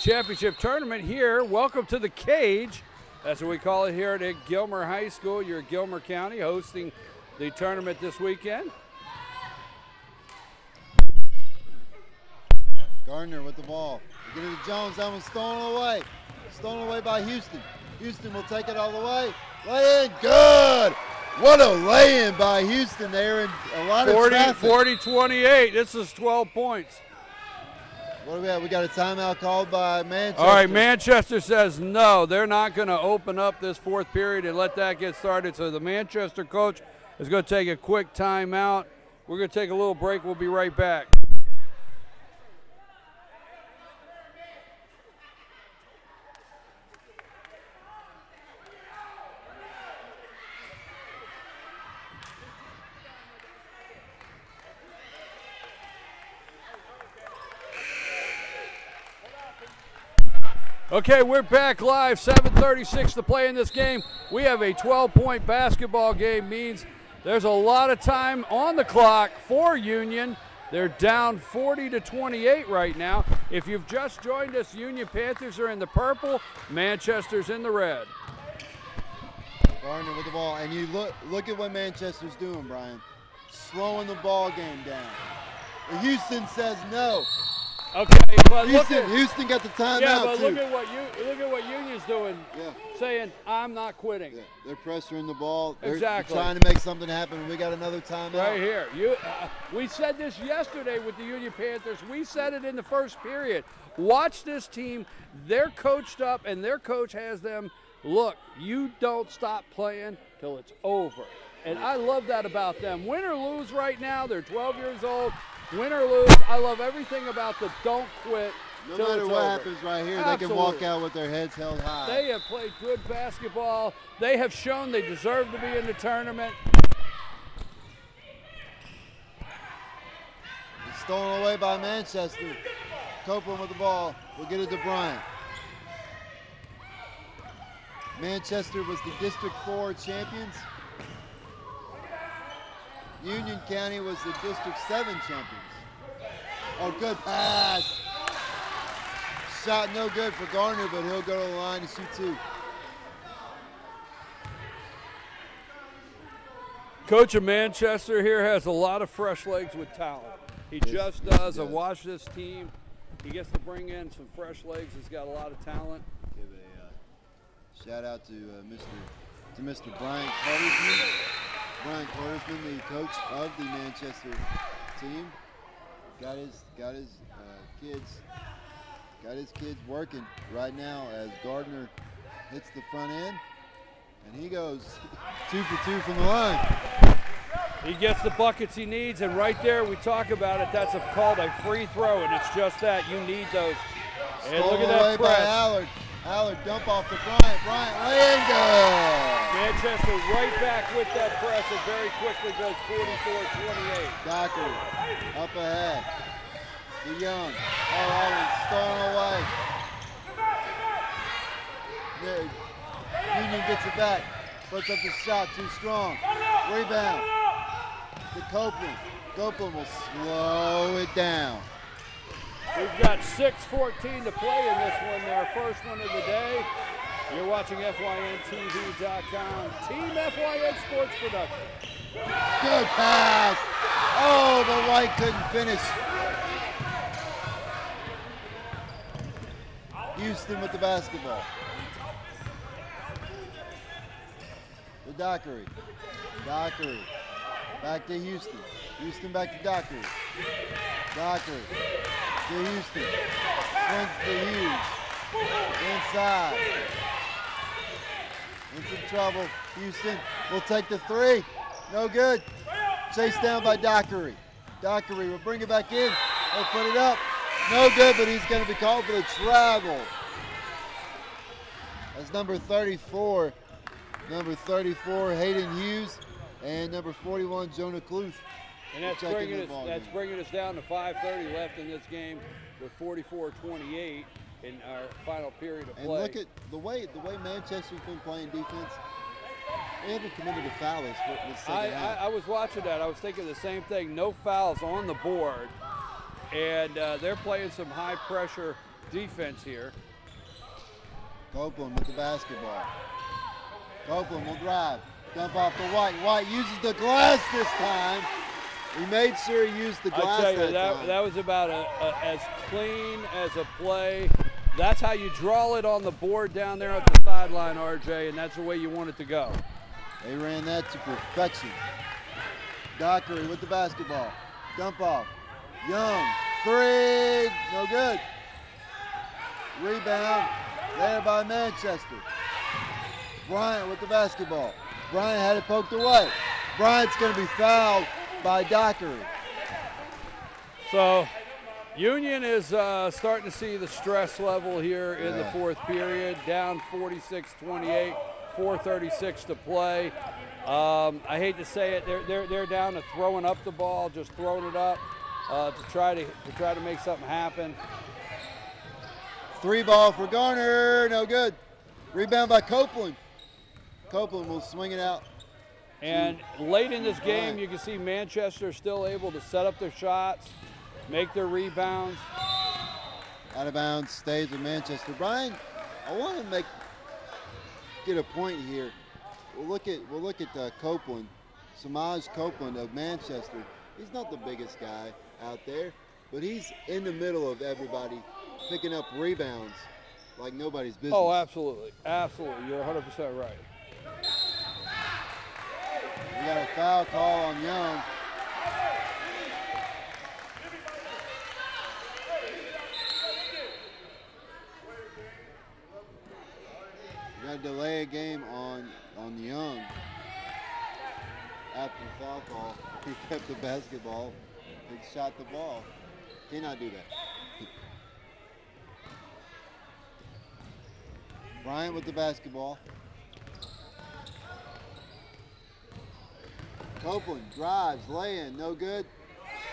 championship tournament here. Welcome to the cage. That's what we call it here at Gilmer High School. You're at Gilmer County hosting the tournament this weekend.
Gardner with the ball. Get it to Jones. That one's stolen away. Stolen away by Houston. Houston will take it all the way. Lay in. Good. What a lay-in by Houston there, and a lot of traffic.
40-28. This is 12 points.
What do we have? We got a timeout called by Manchester.
All right, Manchester says no. They're not going to open up this 4th period and let that get started. So the Manchester coach is going to take a quick timeout. We're going to take a little break. We'll be right back. Okay, we're back live, 7:36 to play in this game. We have a 12-point basketball game, means there's a lot of time on the clock for Union. They're down 40-28 right now. If you've just joined us, Union Panthers are in the purple, Manchester's in the red.
Gardner with the ball, and you look at what Manchester's doing, Brian. Slowing the ball game down. Houston says no.
Okay, but
Houston got the timeout.
Yeah, but
too.
look at what Union's doing.
Yeah.
Saying I'm not quitting.
Yeah. They're pressuring the ball. They're
Exactly.
trying to make something happen. We got another timeout.
Right here. We said this yesterday with the Union Panthers. We said it in the first period. Watch this team. They're coached up, and their coach has them. Look, you don't stop playing till it's over. And I love that about them. Win or lose right now, they're 12 years old. Win or lose, I love everything about the don't quit.
No
till
matter
it's
what
over.
happens right here,
Absolutely.
they can walk out with their heads held high.
They have played good basketball. They have shown they deserve to be in the tournament.
It's stolen away by Manchester. Copeland with the ball. We'll get it to Bryant. Manchester was the District 4 champions. Union County was the District 7 champions. Oh, good pass. Shot no good for Gardner, but he'll go to the line to shoot 2.
Coach of Manchester here has a lot of fresh legs with talent. He just does. I watch this team. He gets to bring in some fresh legs. He's got a lot of talent.
Give a shout out to Mr. Brian Cartersman. Brian Cartersman, the coach of the Manchester team, got his kids working right now as Gardner hits the front end, and he goes 2 for 2 from the line.
He gets the buckets he needs, and right there we talk about it. That's called a free throw, and it's just that. You need those. And look at that
away
press.
by Allard. Allard dump off to Bryant. Bryant lay in good.
Manchester right back with that press. It very quickly goes 44-28.
Dockery up ahead. To Young. Oh, that one's stolen away. Union gets it back. Puts up the shot too strong. Rebound to Copeland. Copeland will slow it down.
We've got 6:14 to play in this one, our first one of the day. You're watching FYNTV.com. Team FYN Sports Production.
Good pass. Oh, but White couldn't finish. Houston with the basketball. To Dockery. Dockery. Back to Houston. Houston back to Dockery. Dockery to Houston. Swings to Hughes. Inside. In some trouble. Houston will take the three. No good. Chased down by Dockery. Dockery will bring it back in. They'll put it up. No good, but he's going to be called for the travel. That's number 34. Number 34, Hayden Hughes, and number 41, Jonah Kluth.
And that's bringing us down to 5:30 left in this game with 44-28 in our final period of play.
And look at the way Manchester's been playing defense. They haven't committed a foul this second half.
I was watching that. I was thinking the same thing. No fouls on the board, and they're playing some high-pressure defense here.
Copeland with the basketball. Copeland will drive. Dump off to White. White uses the glass this time. He made sure he used the glass
that was about as clean as a play. That's how you draw it on the board down there at the sideline, RJ, and that's the way you want it to go.
They ran that to perfection. Dockery with the basketball. Dump off. Young. Three. No good. Rebound there by Manchester. Bryant with the basketball. Bryant had it poked away. Bryant's going to be fouled by Dockery.
So Union is starting to see the stress level here in the fourth period. Down 46-28, 4:36 to play. I hate to say it, they're down to throwing up the ball, just throwing it up to try to make something happen.
Three ball for Garner, no good. Rebound by Copeland. Copeland will swing it out.
And late in this game, you can see Manchester still able to set up their shots, make their rebounds.
Out of bounds, stays with Manchester. Brian, I want to get a point here. We'll look at Copeland, Samaj Copeland of Manchester. He's not the biggest guy out there, but he's in the middle of everybody, picking up rebounds like nobody's business.
Oh, absolutely, absolutely. You're 100% right.
We got a foul call on Young. We got to delay a game on Young. After the foul call, he kept the basketball and shot the ball. Cannot do that. Bryant with the basketball. Copeland drives, laying, no good.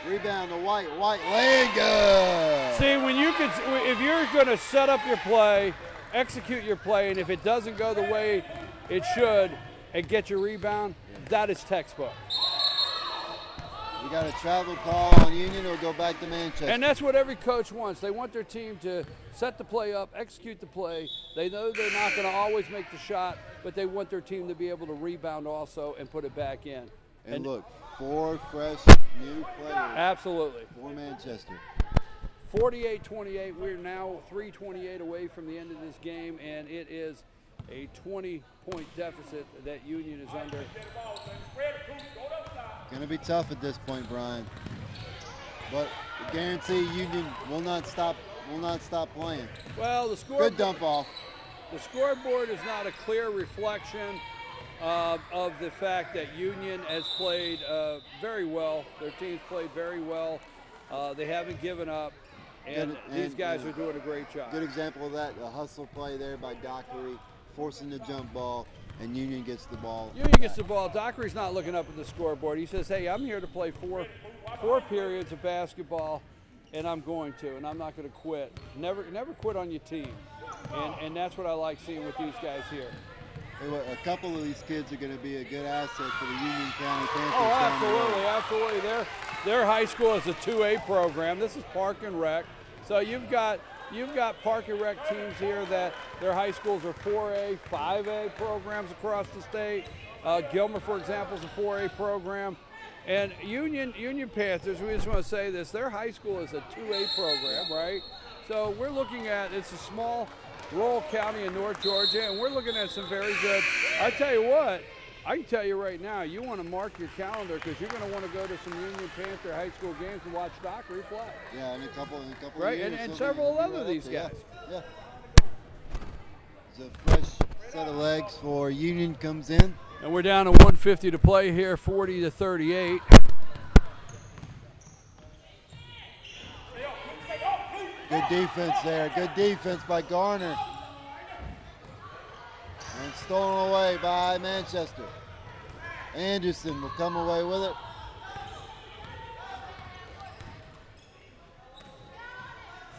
Rebound to White. White laying, good.
See, if you're going to set up your play, execute your play, and if it doesn't go the way it should, and get your rebound, that is textbook.
We got a travel call on Union. It'll go back to Manchester.
And that's what every coach wants. They want their team to set the play up, execute the play. They know they're not going to always make the shot, but they want their team to be able to rebound also and put it back in.
And look, 4 fresh new players.
Absolutely.
For Manchester.
48-28. We're now 3:28 away from the end of this game, and it is a 20-point deficit that Union is under.
Going to be tough at this point, Brian. But I guarantee Union will not stop playing.
Well, the scoreboard.
Good dump off.
The scoreboard is not a clear reflection of the fact that Union has played very well. Their team's played very well. They haven't given up, and these guys are doing a great job.
Good example of that, a hustle play there by Dockery, forcing the jump ball, and Union gets the ball.
Union gets the ball. Dockery's not looking up at the scoreboard. He says, hey, I'm here to play four periods of basketball, and I'm going to, and I'm not going to quit. Never quit on your team, and that's what I like seeing with these guys here.
A couple of these kids are going to be a good asset for the Union County Panthers.
Oh, absolutely. Their high school is a 2A program. This is Park and Rec. So you've got Park and Rec teams here that their high schools are 4A, 5A programs across the state. Gilmer, for example, is a 4A program. And Union Panthers, we just want to say this, their high school is a 2A program, right? So we're looking at, it's a small rural county in North Georgia, and we're looking at some very good, I tell you what, I can tell you right now, you want to mark your calendar because you're going to want to go to some Union Panther high school games and watch Dockery play.
Yeah, in a couple
right?
of years.
And several other of these guys.
Yeah. It's a fresh set of legs for Union comes in.
And we're down to 150 to play here, 40-38.
Good defense there. Good defense by Garner. And stolen away by Manchester. Anderson will come away with it.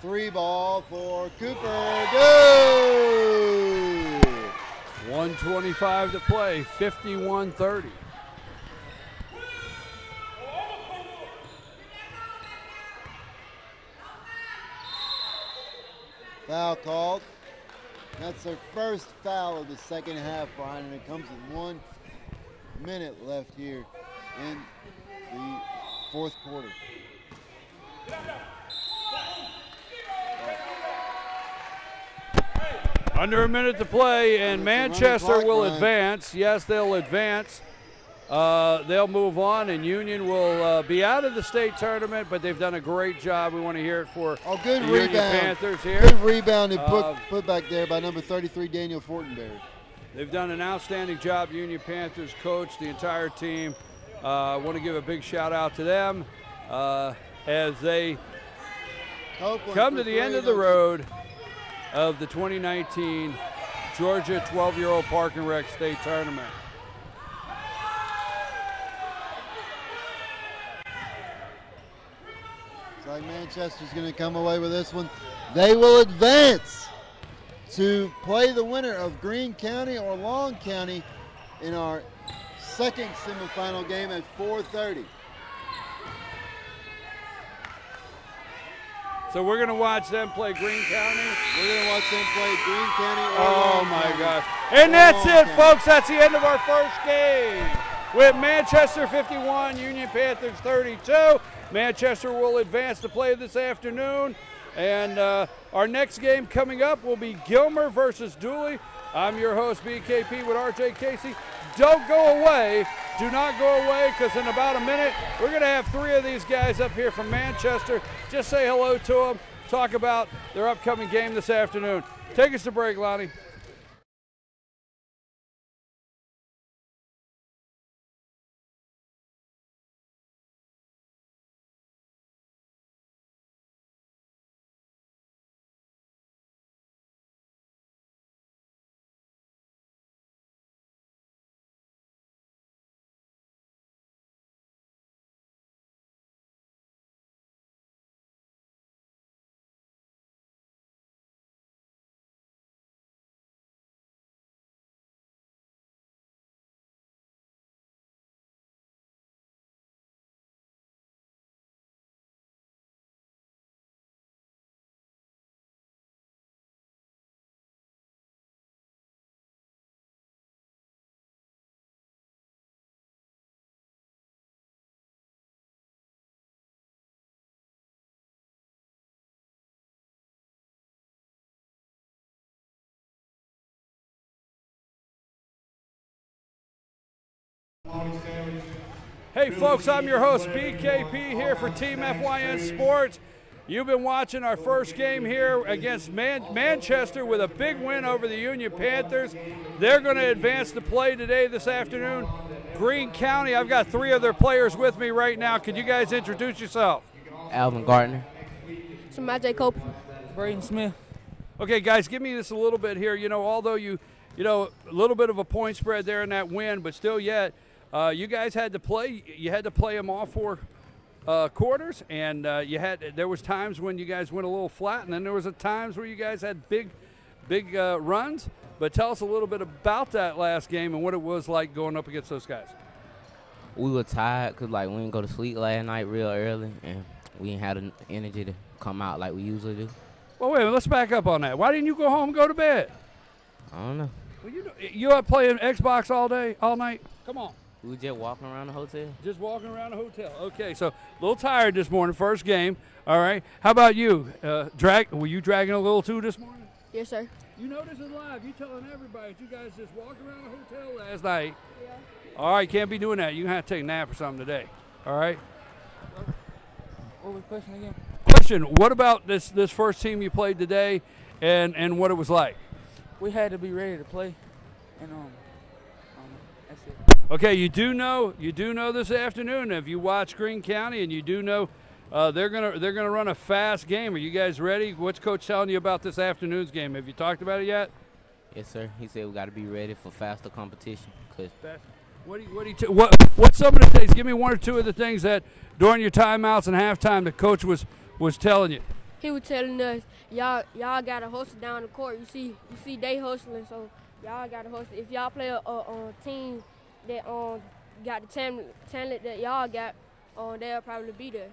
Three ball for Cooper. Good!
1:25 to play, 51-30.
Foul called. That's their first foul of the second half, Brian, and it comes with 1 minute left here in the fourth quarter.
Under a minute to play, and Manchester will advance. Yes, they'll advance. They'll move on, and Union will be out of the state tournament, but they've done a great job. We want to hear it for
good
the
rebound.
Union Panthers here.
Good rebound and put back there by number 33, Daniel Fortenberry.
They've done an outstanding job, Union Panthers coach, the entire team. I want to give a big shout out to them as they come to the end of the road of the 2019 Georgia 12-year-old Park and Rec State Tournament.
Looks like Manchester's going to come away with this one. They will advance to play the winner of Greene County or Long County in our second semifinal game at 4:30.
So we're going to watch them play Greene County.
We're going to watch them play Greene County or
Oh,
Long
my
County.
gosh. And that's
Long
it,
County.
folks. That's the end of our first game. With Manchester 51, Union Panthers 32. Manchester will advance to play this afternoon. And our next game coming up will be Gilmer versus Dooley. I'm your host, BKP, with RJ Casey. Don't go away. Do not go away, because in about a minute, we're going to have three of these guys up here from Manchester. Just say hello to them, talk about their upcoming game this afternoon. Take us to break, Lonnie. Hey folks, I'm your host BKP here for Team FYN Sports. You've been watching our first game here against Manchester with a big win over the Union Panthers. They're going to advance to play today this afternoon. Greene County, I've got three of their players with me right now. Could you guys introduce yourself?
Alvin Gardner.
J. Cope.
Braden Smith.
Okay, guys, give me this a little bit here. You know, although you know, a little bit of a point spread there in that win, but still yet, you guys had to play. You had to play them all four quarters, and there was times when you guys went a little flat, and then there was times where you guys had big runs. But tell us a little bit about that last game and what it was like going up against those guys.
We were tired because, like, we didn't go to sleep last night real early, and we didn't have the energy to come out like we usually do.
Well, wait, let's back up on that. Why didn't you go home and go to bed?
I don't know.
Well, you up playing Xbox all day, all night? Come on.
We were just walking around the hotel.
Just walking around the hotel. Okay, so a little tired this morning, first game. All right. How about you? Were you dragging a little too this morning?
Yes, sir.
You know this is live. You telling everybody that you guys just walked around the hotel last night. Yeah. All right, can't be doing that. You're going to have to take a nap or something today. All right?
What was the question again?
Question, what about this first team you played today and what it was like?
We had to be ready to play, and that's it.
Okay, you do know this afternoon, if you watch Greene County, and you do know they're gonna run a fast game. Are you guys ready? What's Coach telling you about this afternoon's game? Have you talked about it yet?
Yes, sir. He said we got to be ready for faster competition.
What's some of the things? Give me one or two of the things that during your timeouts and halftime the coach was telling you.
He was telling us, y'all gotta hustle down the court. You see they hustling, so y'all gotta hustle. If y'all play a team that got the talent that y'all got, they'll probably be there.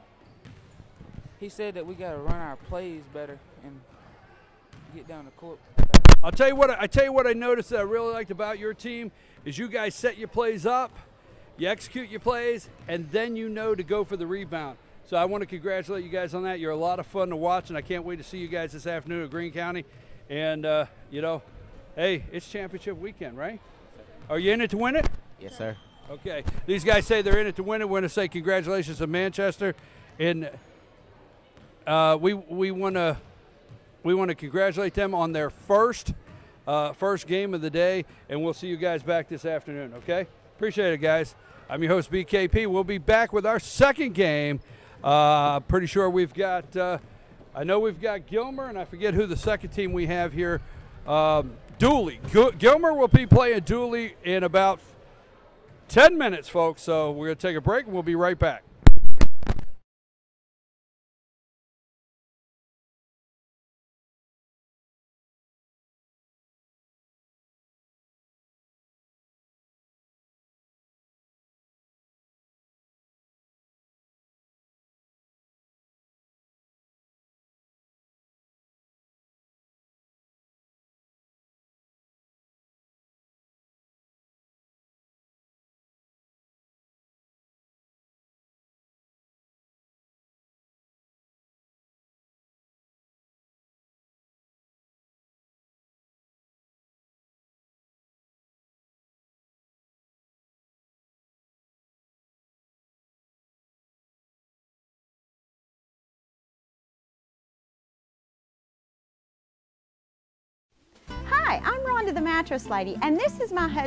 He said that we gotta run our plays better and get down the court.
I tell you what I noticed that I really liked about your team is you guys set your plays up, you execute your plays, and then you know to go for the rebound. So I want to congratulate you guys on that. You're a lot of fun to watch, and I can't wait to see you guys this afternoon at Greene County. And, hey, it's championship weekend, right? Are you in it to win it?
Yes, sir.
Okay. These guys say they're in it to win it. We're going to say congratulations to Manchester. And we want to congratulate them on their first game of the day, and we'll see you guys back this afternoon, okay? Appreciate it, guys. I'm your host, BKP. We'll be back with our second game. Pretty sure we've got, I know we've got Gilmer, and I forget who the second team we have here. Dooley. Gilmer will be playing Dooley in about 10 minutes, folks. So we're going to take a break, and we'll be right back.
Hi, I'm Rhonda the Mattress Lady, and this is my husband.